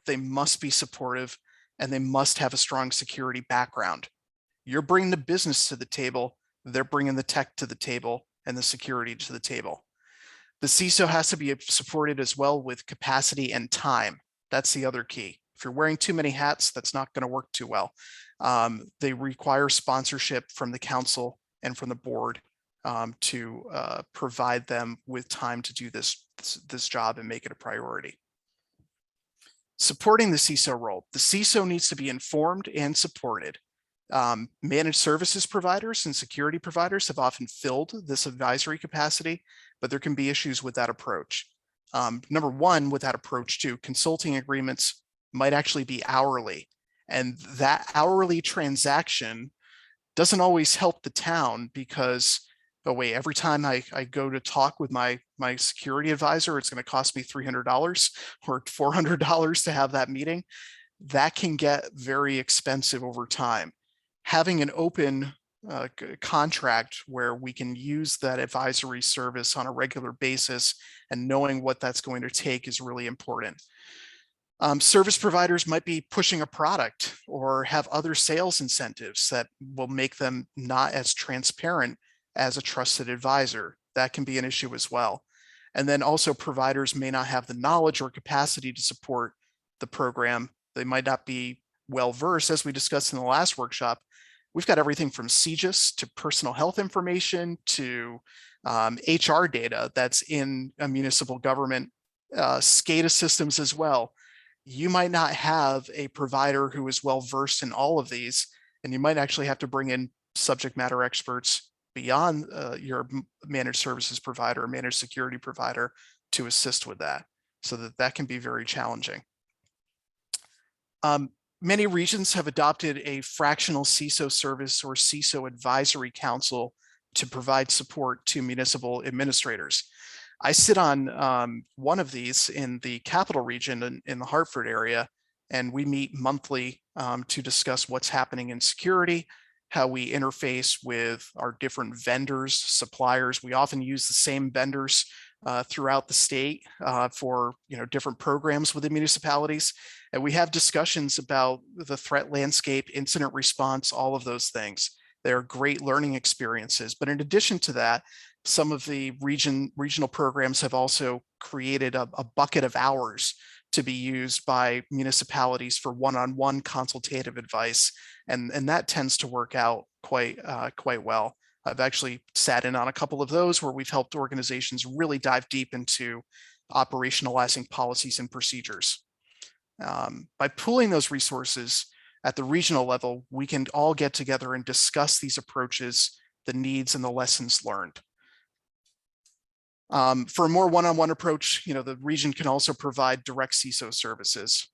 They must be supportive, and they must have a strong security background. You're bringing the business to the table. They're bringing the tech to the table and the security to the table. The CISO has to be supported as well with capacity and time. That's the other key. If you're wearing too many hats, that's not going to work too well. They require sponsorship from the council and from the board to provide them with time to do this job and make it a priority. Supporting the CISO role. The CISO needs to be informed and supported. Managed services providers and security providers have often filled this advisory capacity, but there can be issues with that approach. Number one, with that approach too, consulting agreements might actually be hourly, and that hourly transaction doesn't always help the town because, oh wait, every time I go to talk with my security advisor, it's going to cost me $300 or $400 to have that meeting. That can get very expensive over time. Having an open contract where we can use that advisory service on a regular basis and knowing what that's going to take is really important. Service providers might be pushing a product or have other sales incentives that will make them not as transparent as a trusted advisor. That can be an issue as well. And then also providers may not have the knowledge or capacity to support the program. They might not be well versed. As we discussed in the last workshop, we've got everything from CJIS to personal health information to HR data that's in a municipal government, SCADA systems as well. You might not have a provider who is well versed in all of these, and you might actually have to bring in subject matter experts beyond your managed services provider or managed security provider to assist with that. So that can be very challenging. Many regions have adopted a fractional CISO service or CISO advisory council to provide support to municipal administrators. I sit on one of these in the capital region in the Hartford area, and we meet monthly to discuss what's happening in security, how we interface with our different vendors, suppliers. We often use the same vendors throughout the state for different programs within municipalities. And we have discussions about the threat landscape, incident response, all of those things. They're great learning experiences. But in addition to that, some of the regional programs have also created a bucket of hours to be used by municipalities for one-on-one consultative advice. And that tends to work out quite well. I've actually sat in on a couple of those where we've helped organizations really dive deep into operationalizing policies and procedures. By pooling those resources at the regional level, we can all get together and discuss these approaches, the needs and the lessons learned. For a more one-on-one approach, the region can also provide direct CISO services.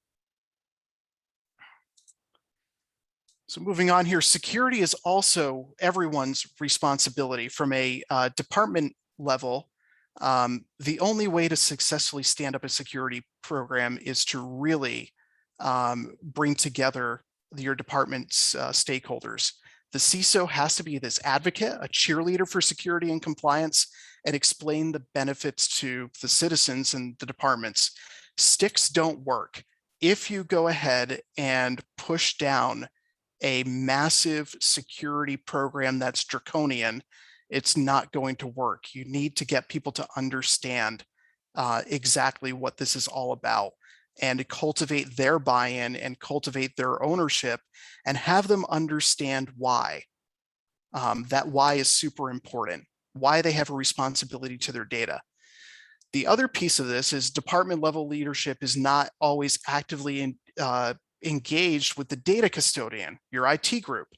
So moving on here, security is also everyone's responsibility from a department level. The only way to successfully stand up a security program is to really bring together your department's stakeholders. The CISO has to be this advocate, a cheerleader for security and compliance, and explain the benefits to the citizens and the departments. Sticks don't work. If you go ahead and push down a massive security program that's draconian, it's not going to work. You need to get people to understand exactly what this is all about, and to cultivate their buy-in and cultivate their ownership and have them understand why. That why is super important, why they have a responsibility to their data. The other piece of this is department level leadership is not always actively engaged with the data custodian, your IT group.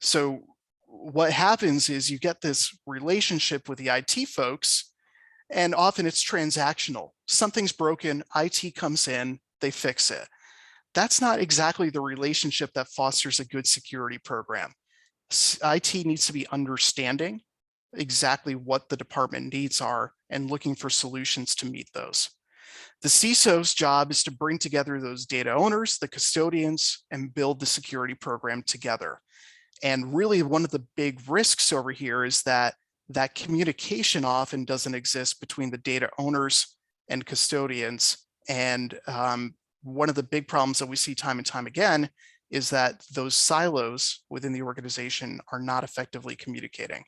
So what happens is you get this relationship with the IT folks, and often it's transactional. Something's broken, IT comes in, they fix it. That's not exactly the relationship that fosters a good security program. IT needs to be understanding exactly what the department needs are and looking for solutions to meet those. The CISO's job is to bring together those data owners, the custodians, and build the security program together. And really one of the big risks over here is that that communication often doesn't exist between the data owners and custodians. And one of the big problems that we see time and time again is that those silos within the organization are not effectively communicating.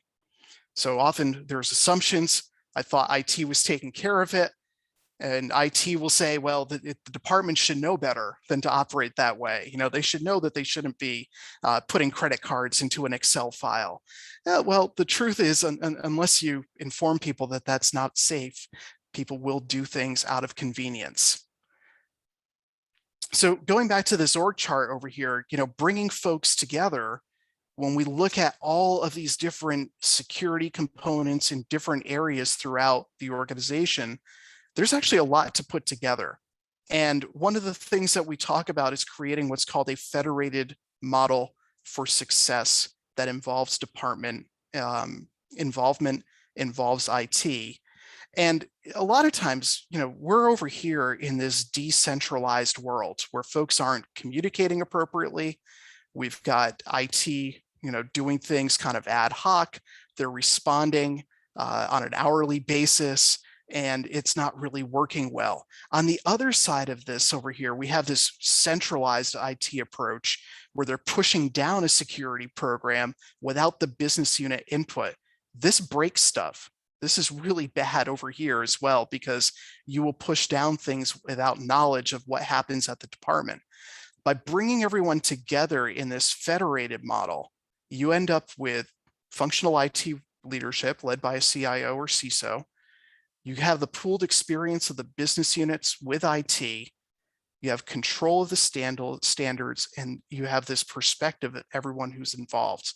So often there's assumptions. I thought IT was taking care of it. And IT will say, well, the department should know better than to operate that way. You know, they should know that they shouldn't be putting credit cards into an Excel file. Well, the truth is, unless you inform people that that's not safe, people will do things out of convenience. So going back to this org chart over here, you know, bringing folks together, when we look at all of these different security components in different areas throughout the organization, there's actually a lot to put together. And one of the things that we talk about is creating what's called a federated model for success that involves department involvement, involves IT. And a lot of times, you know, we're over here in this decentralized world where folks aren't communicating appropriately. We've got IT, you know, doing things kind of ad hoc. They're responding on an hourly basis, and it's not really working well. On the other side of this over here, we have this centralized IT approach where they're pushing down a security program without the business unit input. This breaks stuff. This is really bad over here as well, because you will push down things without knowledge of what happens at the department. By bringing everyone together in this federated model, you end up with functional IT leadership led by a CIO or CISO. You have the pooled experience of the business units with IT. You have control of the standards, and you have this perspective of everyone who's involved.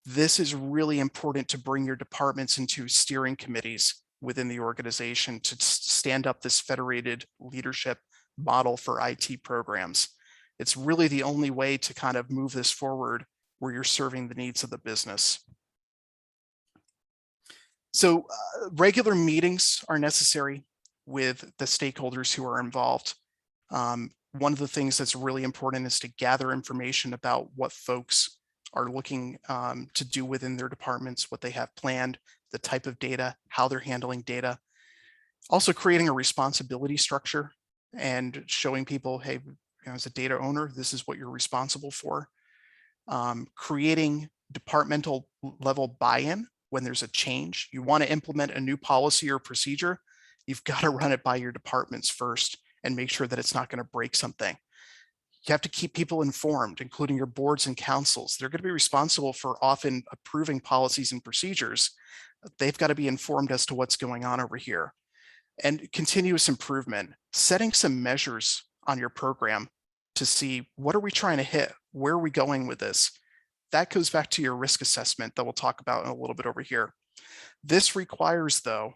This is really important to bring your departments into steering committees within the organization to stand up this federated leadership model for IT programs. It's really the only way to kind of move this forward where you're serving the needs of the business. So regular meetings are necessary with the stakeholders who are involved. One of the things that's really important is to gather information about what folks are looking to do within their departments, what they have planned, the type of data, how they're handling data. Also creating a responsibility structure and showing people, hey, you know, as a data owner, this is what you're responsible for. Creating departmental level buy-in when there's a change. You want to implement a new policy or procedure, you've got to run it by your departments first and make sure that it's not going to break something. You have to keep people informed, including your boards and councils. They're going to be responsible for often approving policies and procedures. They've got to be informed as to what's going on over here. And continuous improvement, setting some measures on your program to see what are we trying to hit? Where are we going with this? That goes back to your risk assessment that we'll talk about in a little bit over here. This requires, though,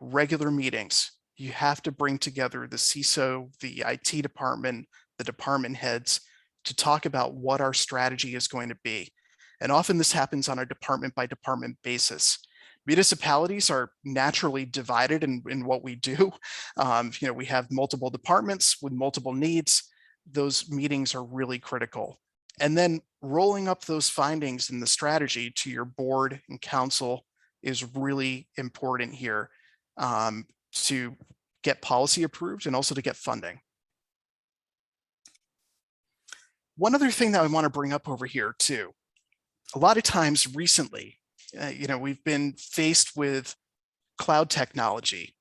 regular meetings. You have to bring together the CISO, the IT department, the department heads to talk about what our strategy is going to be. And often this happens on a department by department basis. Municipalities are naturally divided in what we do. You know, we have multiple departments with multiple needs. those meetings are really critical. And then rolling up those findings in the strategy to your board and council is really important here, to get policy approved and also to get funding. One other thing that I want to bring up over here too, a lot of times recently, we've been faced with cloud technology,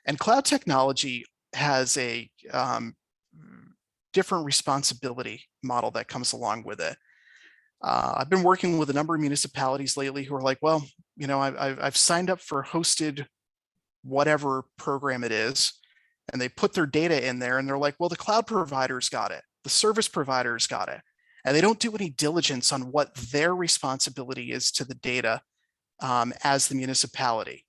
and cloud technology has a different responsibility model that comes along with it. I've been working with a number of municipalities lately who are like, well, I've signed up for hosted whatever program it is, and they put their data in there and they're like, well, the cloud provider's got it, the service provider's got it. And they don't do any diligence on what their responsibility is to the data as the municipality.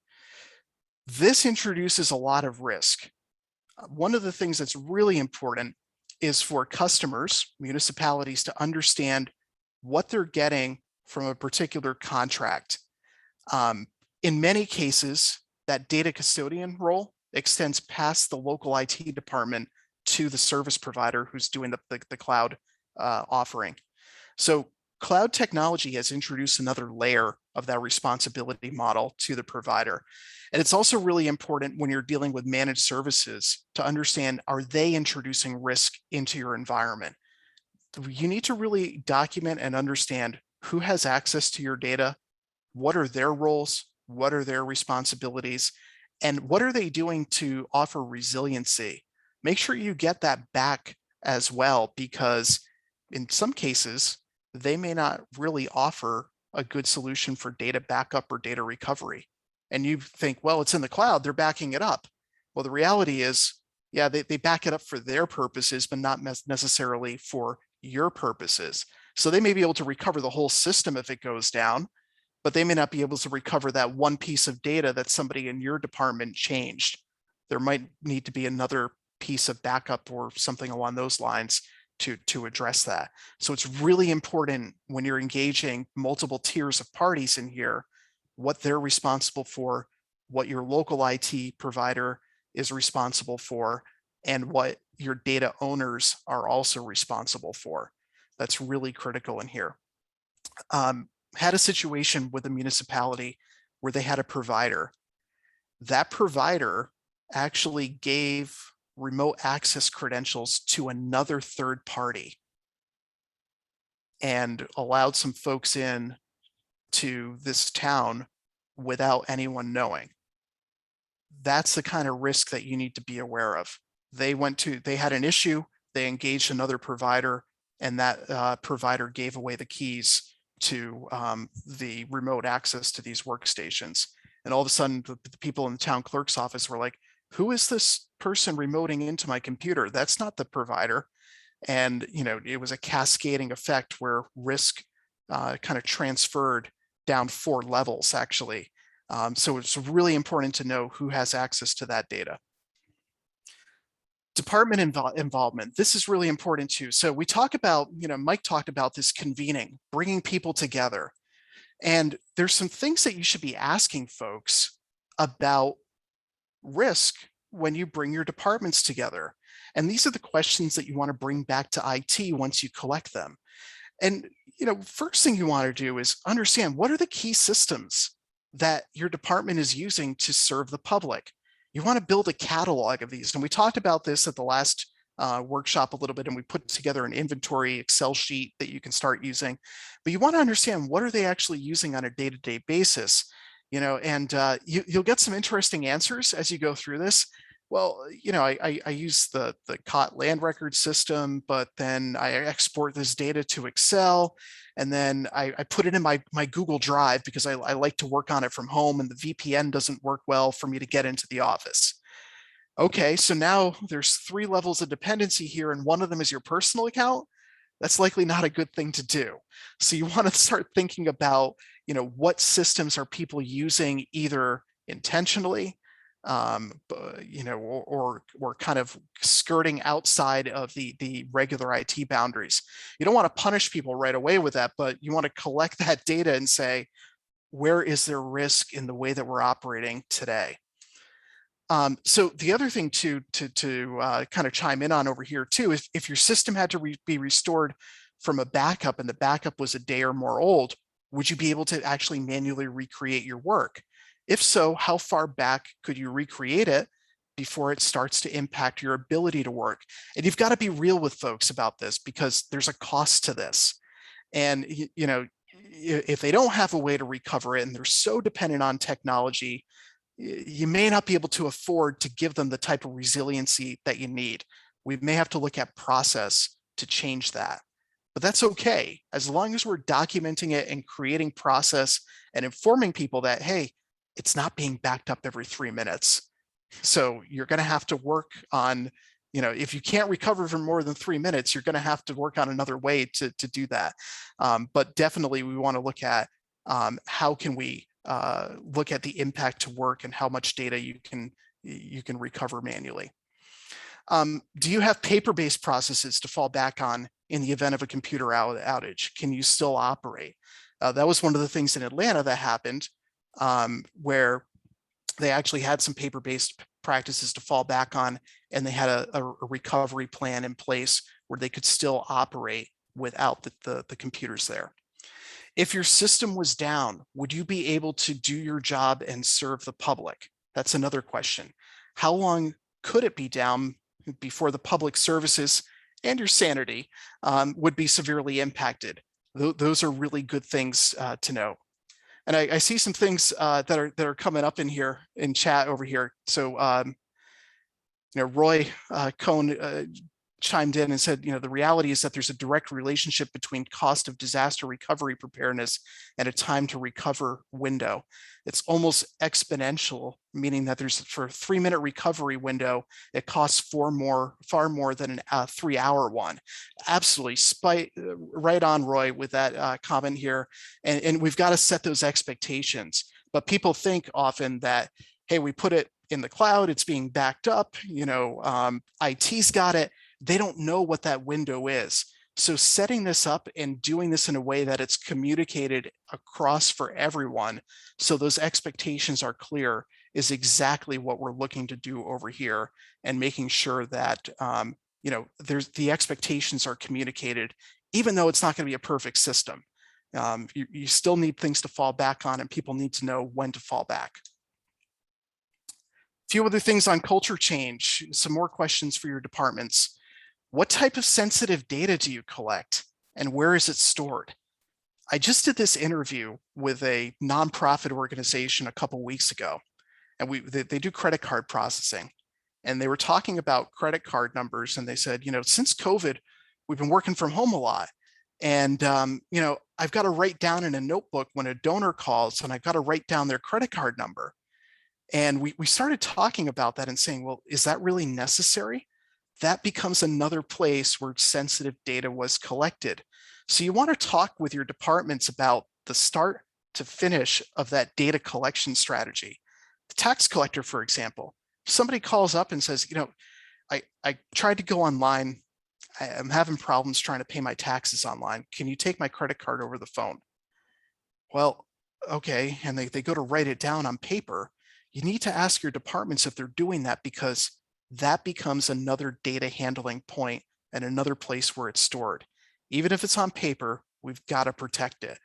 This introduces a lot of risk. One of the things that's really important is for customers, municipalities, to understand what they're getting from a particular contract. In many cases, that data custodian role extends past the local IT department to the service provider who's doing the cloud offering. So cloud technology has introduced another layer of that responsibility model to the provider. And it's also really important when you're dealing with managed services to understand, are they introducing risk into your environment? You need to really document and understand who has access to your data, what are their roles, what are their responsibilities, and what are they doing to offer resiliency? Make sure you get that back as well, because in some cases, they may not really offer a good solution for data backup or data recovery. And you think, well, it's in the cloud, they're backing it up. Well, the reality is, yeah, they back it up for their purposes, but not necessarily for your purposes. So they may be able to recover the whole system if it goes down, but they may not be able to recover that one piece of data that somebody in your department changed. There might need to be another piece of backup or something along those lines to address that. So it's really important when you're engaging multiple tiers of parties in here, what they're responsible for, what your local IT provider is responsible for, and what your data owners are also responsible for. That's really critical in here. Had a situation with a municipality where they had a provider. That provider actually gave remote access credentials to another third party and allowed some folks in to this town without anyone knowing. That's the kind of risk that you need to be aware of. They had an issue, they engaged another provider, and that provider gave away the keys to the remote access to these workstations. And all of a sudden, the people in the town clerk's office were like, who is this person remoting into my computer? That's not the provider. And it was a cascading effect where risk kind of transferred down 4 levels, actually. So it's really important to know who has access to that data. Department involvement. This is really important too. So we talk about, Mike talked about this convening, bringing people together. And there's some things that you should be asking folks about risk when you bring your departments together. And these are the questions that you want to bring back to IT once you collect them. And, first thing you want to do is understand, what are the key systems that your department is using to serve the public? You want to build a catalog of these. And we talked about this at the last workshop a little bit, and we put together an inventory Excel sheet that you can start using. But you want to understand, what are they actually using on a day-to-day basis? And you'll get some interesting answers as you go through this. Well, I use the COT land record system, but then I export this data to Excel, and then I put it in my Google Drive because I like to work on it from home, and the VPN doesn't work well for me to get into the office. Okay, so now there's 3 levels of dependency here, and one of them is your personal account. That's likely not a good thing to do. So you want to start thinking about, what systems are people using, either intentionally, or kind of skirting outside of the regular IT boundaries. You don't want to punish people right away with that, but you want to collect that data and say, where is there risk in the way that we're operating today? So the other thing to kind of chime in on over here too is if your system had to be restored from a backup and the backup was a day or more old, would you be able to actually manually recreate your work? If so, how far back could you recreate it before it starts to impact your ability to work? And you've got to be real with folks about this because there's a cost to this. And you know, if they don't have a way to recover it and they're so dependent on technology, you may not be able to afford to give them the type of resiliency that you need. We may have to look at process to change that. But that's okay, as long as we're documenting it and creating process and informing people that, hey, it's not being backed up every 3 minutes. So you're going to have to work on, you know, if you can't recover for more than 3 minutes, you're going to have to work on another way to do that. But definitely we want to look at how can we look at the impact to work and how much data you can recover manually. Do you have paper-based processes to fall back on in the event of a computer outage? Can you still operate? That was one of the things in Atlanta that happened, where they actually had some paper-based practices to fall back on, and they had a recovery plan in place where they could still operate without the computers there. If your system was down, would you be able to do your job and serve the public? That's another question. How long could it be down before the public services and your sanity would be severely impacted? Those are really good things to know. And I see some things that are coming up in here in chat over here. So, you know, Roy Cohn chimed in and said, you know, the reality is that there's a direct relationship between cost of disaster recovery preparedness and a time to recover window. It's almost exponential, meaning that there's for a 3-minute recovery window, it costs far more than a 3-hour one. Absolutely right on, Roy, with that comment here. And we've got to set those expectations. But people think often that, hey, we put it in the cloud, it's being backed up, you know, IT's got it. They don't know what that window is. So setting this up and doing this in a way that it's communicated across for everyone, so those expectations are clear, is exactly what we're looking to do over here, and making sure that you know, the expectations are communicated, even though it's not going to be a perfect system. You still need things to fall back on, and people need to know when to fall back. A few other things on culture change, some more questions for your departments. What type of sensitive data do you collect, and where is it stored? I just did this interview with a nonprofit organization a couple weeks ago, and they do credit card processing, and they were talking about credit card numbers, and they said, you know, since COVID, we've been working from home a lot, and you know, I've got to write down in a notebook when a donor calls, and I've got to write down their credit card number. And we started talking about that and saying, well, is that really necessary? That becomes another place where sensitive data was collected. So you want to talk with your departments about the start to finish of that data collection strategy. The tax collector, for example, somebody calls up and says, you know, I tried to go online. I'm having problems trying to pay my taxes online. Can you take my credit card over the phone? Well, okay. And they go to write it down on paper. You need to ask your departments if they're doing that, because that becomes another data handling point and another place where it's stored. Even if it's on paper, we've got to protect it.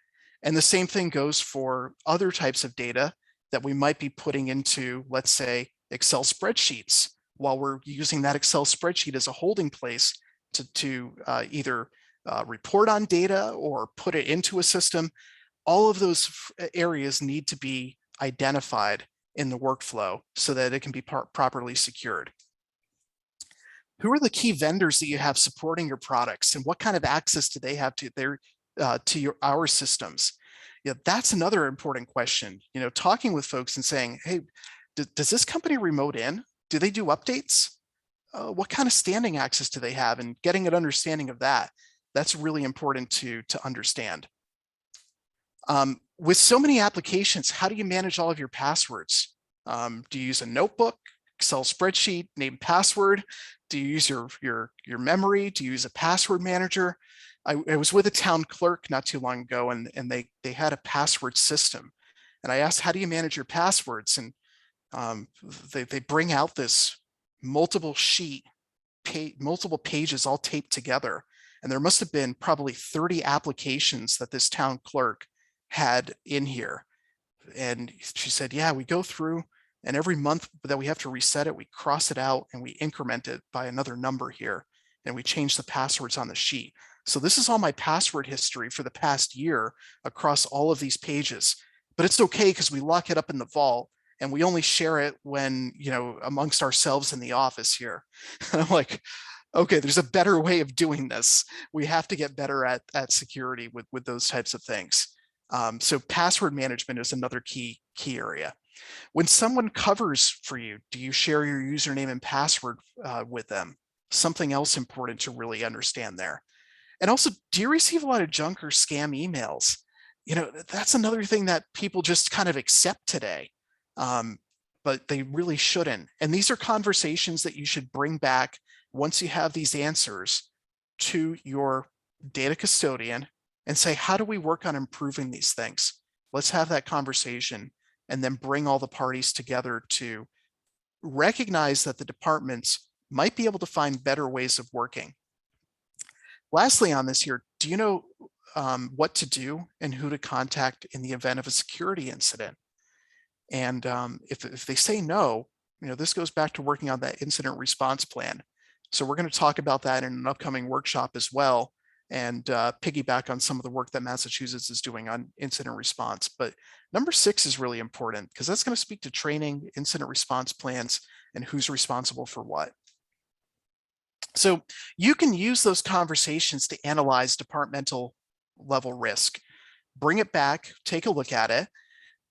And the same thing goes for other types of data that we might be putting into, let's say, Excel spreadsheets, while we're using that Excel spreadsheet as a holding place to either report on data or put it into a system. All of those areas need to be identified in the workflow so that it can be properly secured. Who are the key vendors that you have supporting your products, and what kind of access do they have to our systems? Yeah, that's another important question. You know, talking with folks and saying, hey, does this company remote in? Do they do updates? What kind of standing access do they have? And getting an understanding of that, that's really important to understand. With so many applications, how do you manage all of your passwords? Do you use a notebook, Excel spreadsheet, name password? Do you use your memory? Do you use a password manager? I was with a town clerk not too long ago, and they had a password system. And I asked, how do you manage your passwords? And They bring out this multiple pages all taped together. And there must have been probably 30 applications that this town clerk had in here. And she said, yeah, we go through and every month that we have to reset it, we cross it out and we increment it by another number here. And we change the passwords on the sheet. So this is all my password history for the past year across all of these pages. But it's okay because we lock it up in the vault and we only share it when, amongst ourselves in the office here. And I'm like, okay, there's a better way of doing this. We have to get better at security with those types of things. So password management is another key area. When someone covers for you, do you share your username and password with them? Something else important to really understand there. And also, do you receive a lot of junk or scam emails? That's another thing that people just kind of accept today, but they really shouldn't. And these are conversations that you should bring back once you have these answers to your data custodian and say, how do we work on improving these things? Let's have that conversation and then bring all the parties together to recognize that the departments might be able to find better ways of working. Lastly on this here, do you know what to do and who to contact in the event of a security incident? And if they say no, this goes back to working on that incident response plan. So we're going to talk about that in an upcoming workshop as well, and piggyback on some of the work that Massachusetts is doing on incident response. But number 6 is really important because that's going to speak to training, incident response plans, and who's responsible for what. So you can use those conversations to analyze departmental level risk, bring it back, take a look at it.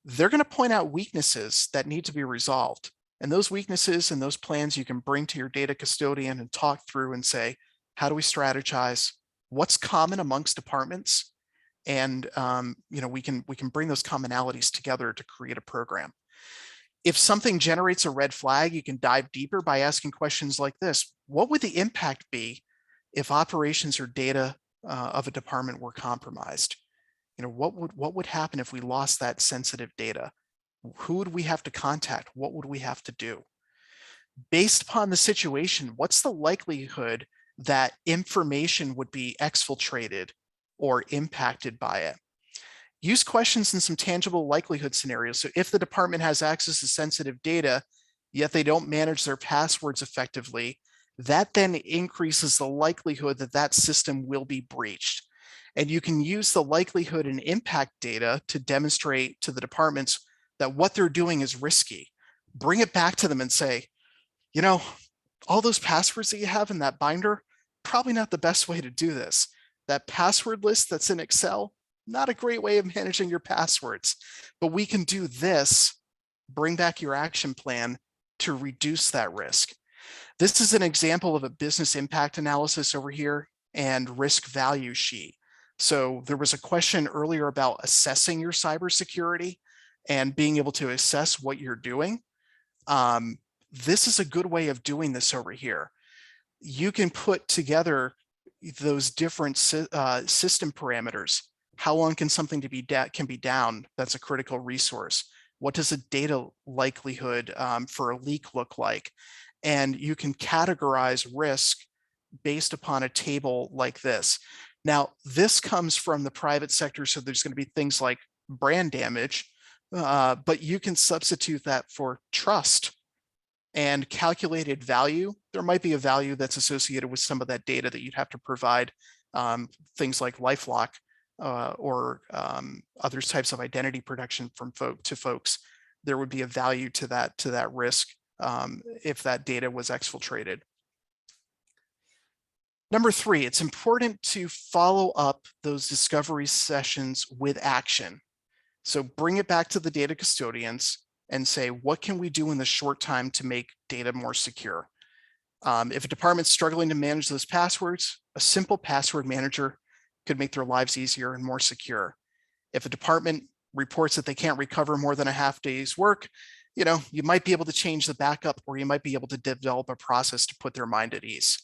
They're going to point out weaknesses that need to be resolved. And those weaknesses and those plans you can bring to your data custodian and talk through and say, how do we strategize? What's common amongst departments? And we can bring those commonalities together to create a program. If something generates a red flag, you can dive deeper by asking questions like this. What would the impact be if operations or data of a department were compromised? What would happen if we lost that sensitive data? Who would we have to contact? What would we have to do? Based upon the situation, what's the likelihood that information would be exfiltrated or impacted by it? Use questions in some tangible likelihood scenarios. So if the department has access to sensitive data, yet they don't manage their passwords effectively, that then increases the likelihood that that system will be breached. And you can use the likelihood and impact data to demonstrate to the departments that what they're doing is risky. Bring it back to them and say, all those passwords that you have in that binder, probably not the best way to do this. That password list that's in Excel, not a great way of managing your passwords, but we can do this. Bring back your action plan to reduce that risk. This is an example of a business impact analysis over here and risk value sheet. So there was a question earlier about assessing your cybersecurity and being able to assess what you're doing. This is a good way of doing this over here. You can put together those different system parameters. How long can something be down? That's a critical resource. What does a data likelihood for a leak look like? And you can categorize risk based upon a table like this. Now, this comes from the private sector, so there's going to be things like brand damage, but you can substitute that for trust and calculated value. There might be a value that's associated with some of that data that you'd have to provide, things like LifeLock or other types of identity protection from folks. There would be a value to that risk if that data was exfiltrated. Number 3, it's important to follow up those discovery sessions with action. So bring it back to the data custodians and say, what can we do in the short time to make data more secure? If a department's struggling to manage those passwords, a simple password manager could make their lives easier and more secure. If a department reports that they can't recover more than a half day's work, you might be able to change the backup, or you might be able to develop a process to put their mind at ease.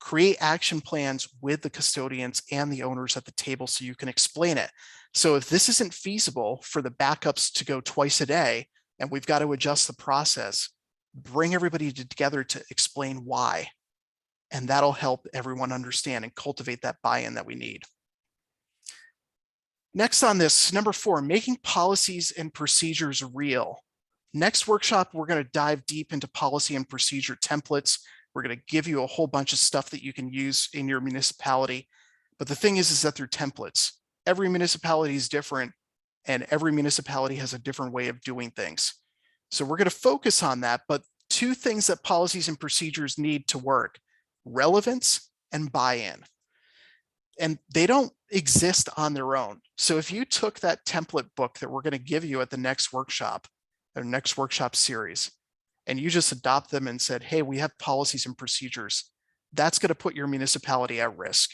Create action plans with the custodians and the owners at the table so you can explain it. So if this isn't feasible for the backups to go twice a day, and we've got to adjust the process, bring everybody together to explain why. And that'll help everyone understand and cultivate that buy-in that we need. Next on this, number 4, making policies and procedures real. Next workshop, we're going to dive deep into policy and procedure templates. We're going to give you a whole bunch of stuff that you can use in your municipality. But the thing is that they're templates. Every municipality is different, and every municipality has a different way of doing things. So we're going to focus on that, but 2 things that policies and procedures need to work: relevance and buy-in. And they don't exist on their own. So if you took that template book that we're going to give you at the next workshop, or next workshop series, and you just adopt them and said, hey, we have policies and procedures, that's going to put your municipality at risk.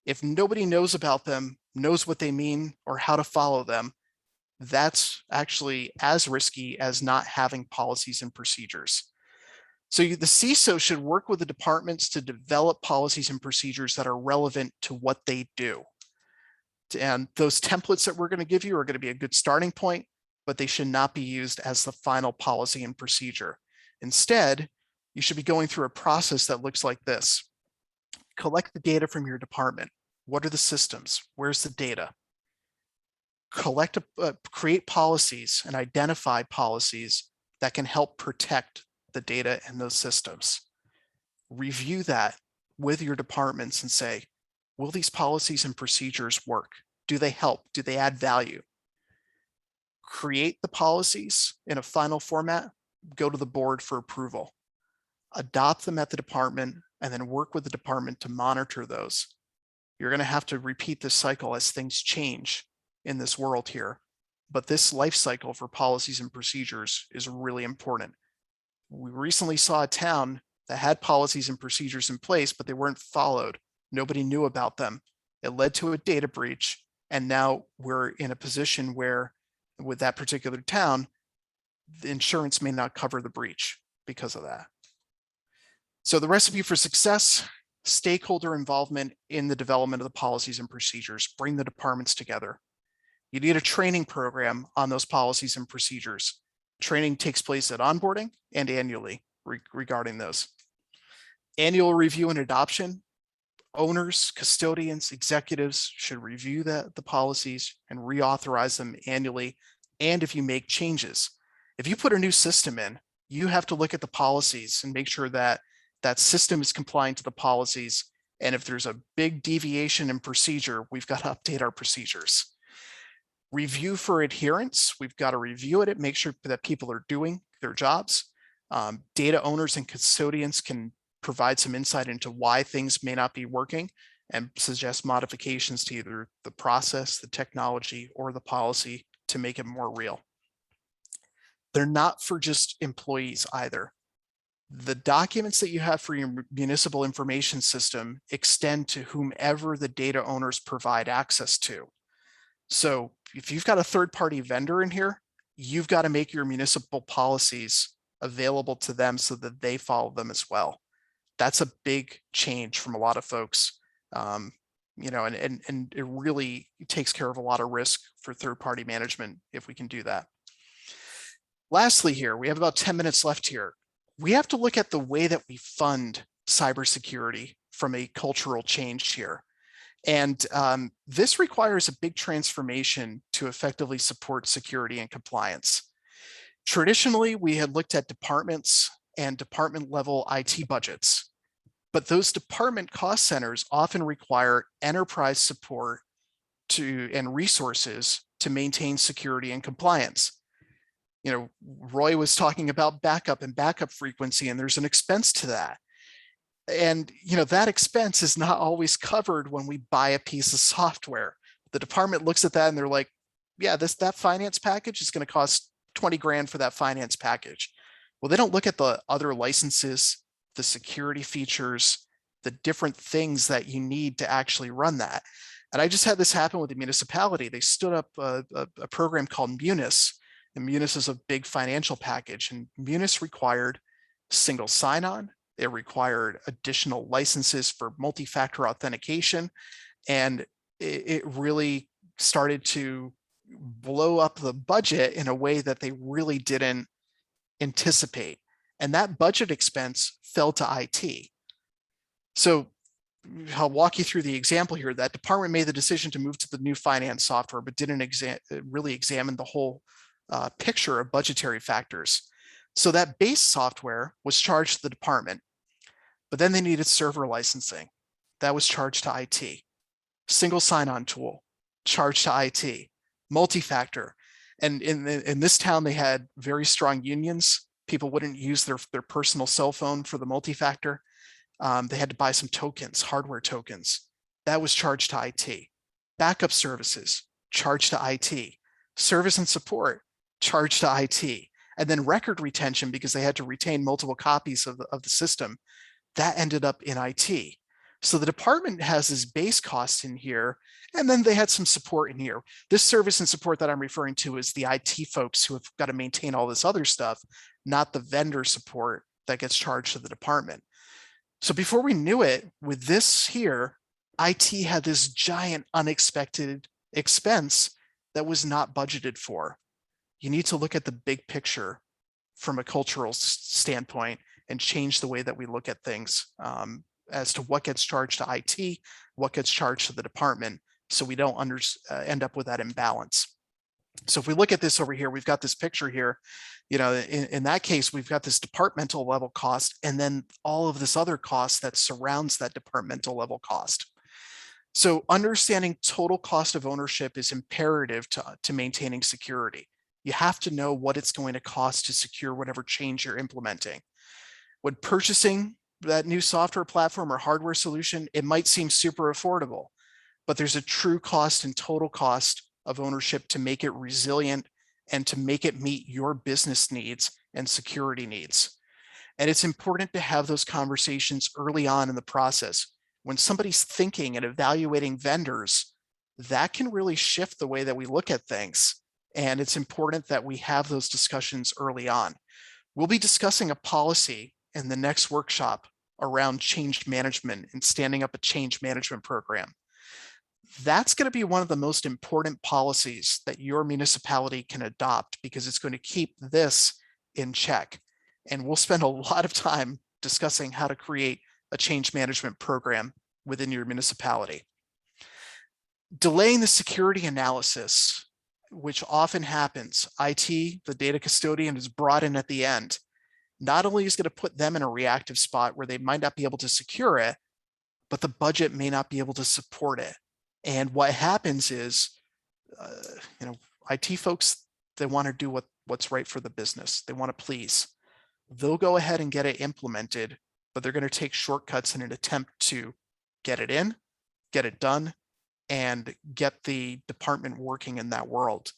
If nobody knows about them, knows what they mean, or how to follow them, that's actually as risky as not having policies and procedures. So the CISO should work with the departments to develop policies and procedures that are relevant to what they do. And those templates that we're going to give you are going to be a good starting point, but they should not be used as the final policy and procedure. Instead, you should be going through a process that looks like this. Collect the data from your department. What are the systems? Where's the data? Create policies and identify policies that can help protect the data in those systems. Review that with your departments and say, will these policies and procedures work? Do they help? Do they add value? Create the policies in a final format, go to the board for approval. Adopt them at the department, and then work with the department to monitor those. You're going to have to repeat this cycle as things change in this world here. But this life cycle for policies and procedures is really important. We recently saw a town that had policies and procedures in place, but they weren't followed. Nobody knew about them. It led to a data breach. And now we're in a position where, with that particular town, the insurance may not cover the breach because of that. So the recipe for success: stakeholder involvement in the development of the policies and procedures. Bring the departments together. You need a training program on those policies and procedures. Training takes place at onboarding and annually regarding those. Annual review and adoption. Owners, custodians, executives should review the policies and reauthorize them annually. And if you make changes, if you put a new system in, you have to look at the policies and make sure that that system is compliant to the policies. And if there's a big deviation in procedure, we've got to update our procedures. Review for adherence. We've got to review it, make sure that people are doing their jobs. Data owners and custodians can provide some insight into why things may not be working and suggest modifications to either the process, the technology, or the policy to make it more real. They're not for just employees either. The documents that you have for your municipal information system extend to whomever the data owners provide access to. So if you've got a third-party vendor in here, you've got to make your municipal policies available to them so that they follow them as well. That's a big change from a lot of folks, and it really takes care of a lot of risk for third-party management if we can do that. Lastly here, we have about 10 minutes left here. We have to look at the way that we fund cybersecurity from a cultural change here. And this requires a big transformation to effectively support security and compliance. Traditionally, we had looked at departments and department level IT budgets, but those department cost centers often require enterprise support and resources to maintain security and compliance. You know, Roy was talking about backup and backup frequency, and there's an expense to that. And that expense is not always covered when we buy a piece of software. The department looks at that and they're like, yeah, that finance package is going to cost 20 grand for that finance package. Well, they don't look at the other licenses, the security features, the different things that you need to actually run that. And I just had this happen with the municipality. They stood up a program called Munis, and Munis is a big financial package, and Munis required single sign-on. It required additional licenses for multi-factor authentication, and it really started to blow up the budget in a way that they really didn't anticipate. And that budget expense fell to IT. So I'll walk you through the example here. That department made the decision to move to the new finance software, but didn't really examine the whole picture of budgetary factors. So that base software was charged to the department, but then they needed server licensing. That was charged to IT. Single sign-on tool, charged to IT. Multi-factor. And in this town, they had very strong unions. People wouldn't use their personal cell phone for the multi-factor. They had to buy some tokens, hardware tokens. That was charged to IT. Backup services, charged to IT. Service and support, charged to IT. And then record retention, because they had to retain multiple copies of the system, that ended up in IT. So the department has this base cost in here, and then they had some support in here. This service and support that I'm referring to is the IT folks who have got to maintain all this other stuff, not the vendor support that gets charged to the department. So before we knew it, with this here, IT had this giant unexpected expense that was not budgeted for. You need to look at the big picture from a cultural standpoint and change the way that we look at things as to what gets charged to IT, what gets charged to the department, so we don't end up with that imbalance. So if we look at this over here, we've got this picture here. In that case, we've got this departmental level cost, and then all of this other cost that surrounds that departmental level cost. So understanding total cost of ownership is imperative to maintaining security. You have to know what it's going to cost to secure whatever change you're implementing. When purchasing that new software platform or hardware solution, it might seem super affordable, but there's a true cost and total cost of ownership to make it resilient and to make it meet your business needs and security needs. And it's important to have those conversations early on in the process. When somebody's thinking and evaluating vendors, that can really shift the way that we look at things. And it's important that we have those discussions early on. We'll be discussing a policy in the next workshop around change management and standing up a change management program. That's going to be one of the most important policies that your municipality can adopt, because it's going to keep this in check. And we'll spend a lot of time discussing how to create a change management program within your municipality. Delaying the security analysis, which often happens, IT, the data custodian, is brought in at the end. Not only is going to put them in a reactive spot where they might not be able to secure it, but the budget may not be able to support it. And what happens is, IT folks, they want to do what's right for the business. They want to please. They'll go ahead and get it implemented, but they're going to take shortcuts in an attempt to get it in, get it done, and get the department working in that world.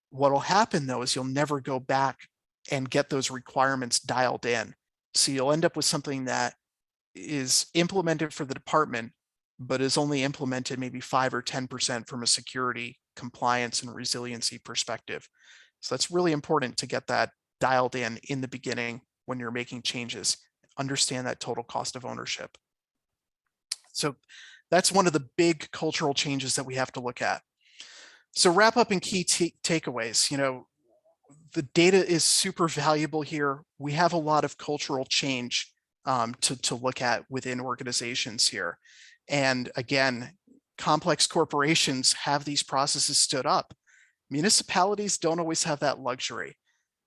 What'll happen though is you'll never go back and get those requirements dialed in. So you'll end up with something that is implemented for the department, but is only implemented maybe 5 or 10% from a security, compliance, and resiliency perspective. So that's really important to get that dialed in the beginning when you're making changes. Understand that total cost of ownership. So that's one of the big cultural changes that we have to look at. So wrap up in key takeaways. The data is super valuable here. We have a lot of cultural change to look at within organizations here. And again, complex corporations have these processes stood up. Municipalities don't always have that luxury.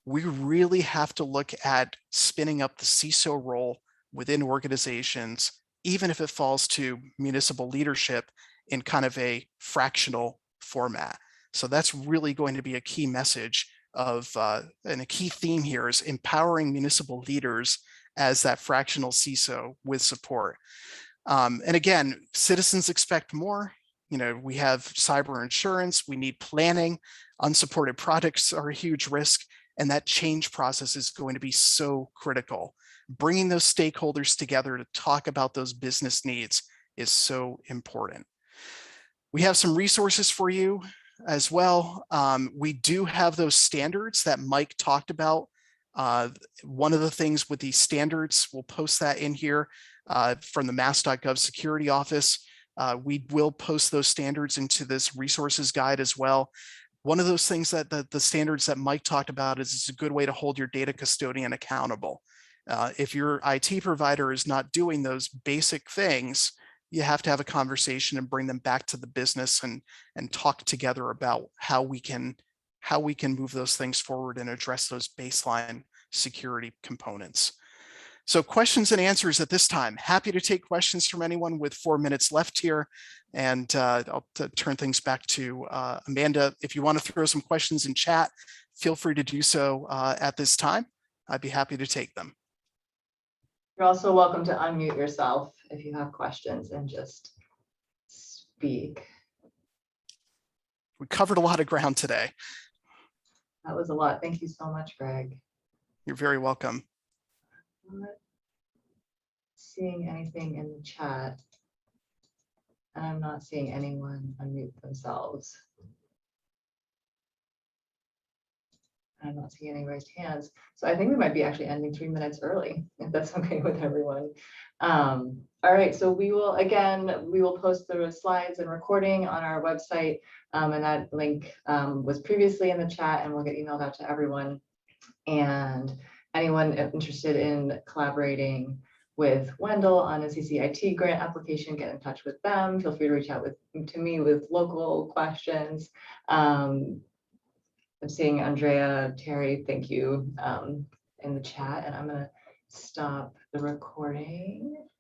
We really have to look at spinning up the CISO role within organizations, even if it falls to municipal leadership in kind of a fractional format. So that's really going to be a key message and a key theme here is empowering municipal leaders as that fractional CISO with support. And again, citizens expect more. We have cyber insurance, we need planning, unsupported products are a huge risk, and that change process is going to be so critical. Bringing those stakeholders together to talk about those business needs is so important. We have some resources for you as well. We do have those standards that Mike talked about. One of the things with these standards, we'll post that in here from the mass.gov security office. We will post those standards into this resources guide as well. One of those things that the standards that Mike talked about is it's a good way to hold your data custodian accountable. If your IT provider is not doing those basic things, you have to have a conversation and bring them back to the business and talk together about how we can move those things forward and address those baseline security components. So questions and answers at this time. Happy to take questions from anyone with 4 minutes left here. And I'll turn things back to Amanda. If you want to throw some questions in chat, feel free to do so at this time. I'd be happy to take them. You're also welcome to unmute yourself if you have questions and just speak. We covered a lot of ground today. That was a lot. Thank you so much, Greg. You're very welcome. Not seeing anything in the chat. And I'm not seeing anyone unmute themselves. I'm not seeing any raised hands. So I think we might be actually ending 3 minutes early, if that's okay with everyone. All right, so we will post the slides and recording on our website. And that link was previously in the chat and will get emailed out to everyone. And anyone interested in collaborating with Wendell on a CCIT grant application, get in touch with them. Feel free to reach out to me with local questions. I'm seeing Andrea, Terry, thank you in the chat, and I'm going to stop the recording.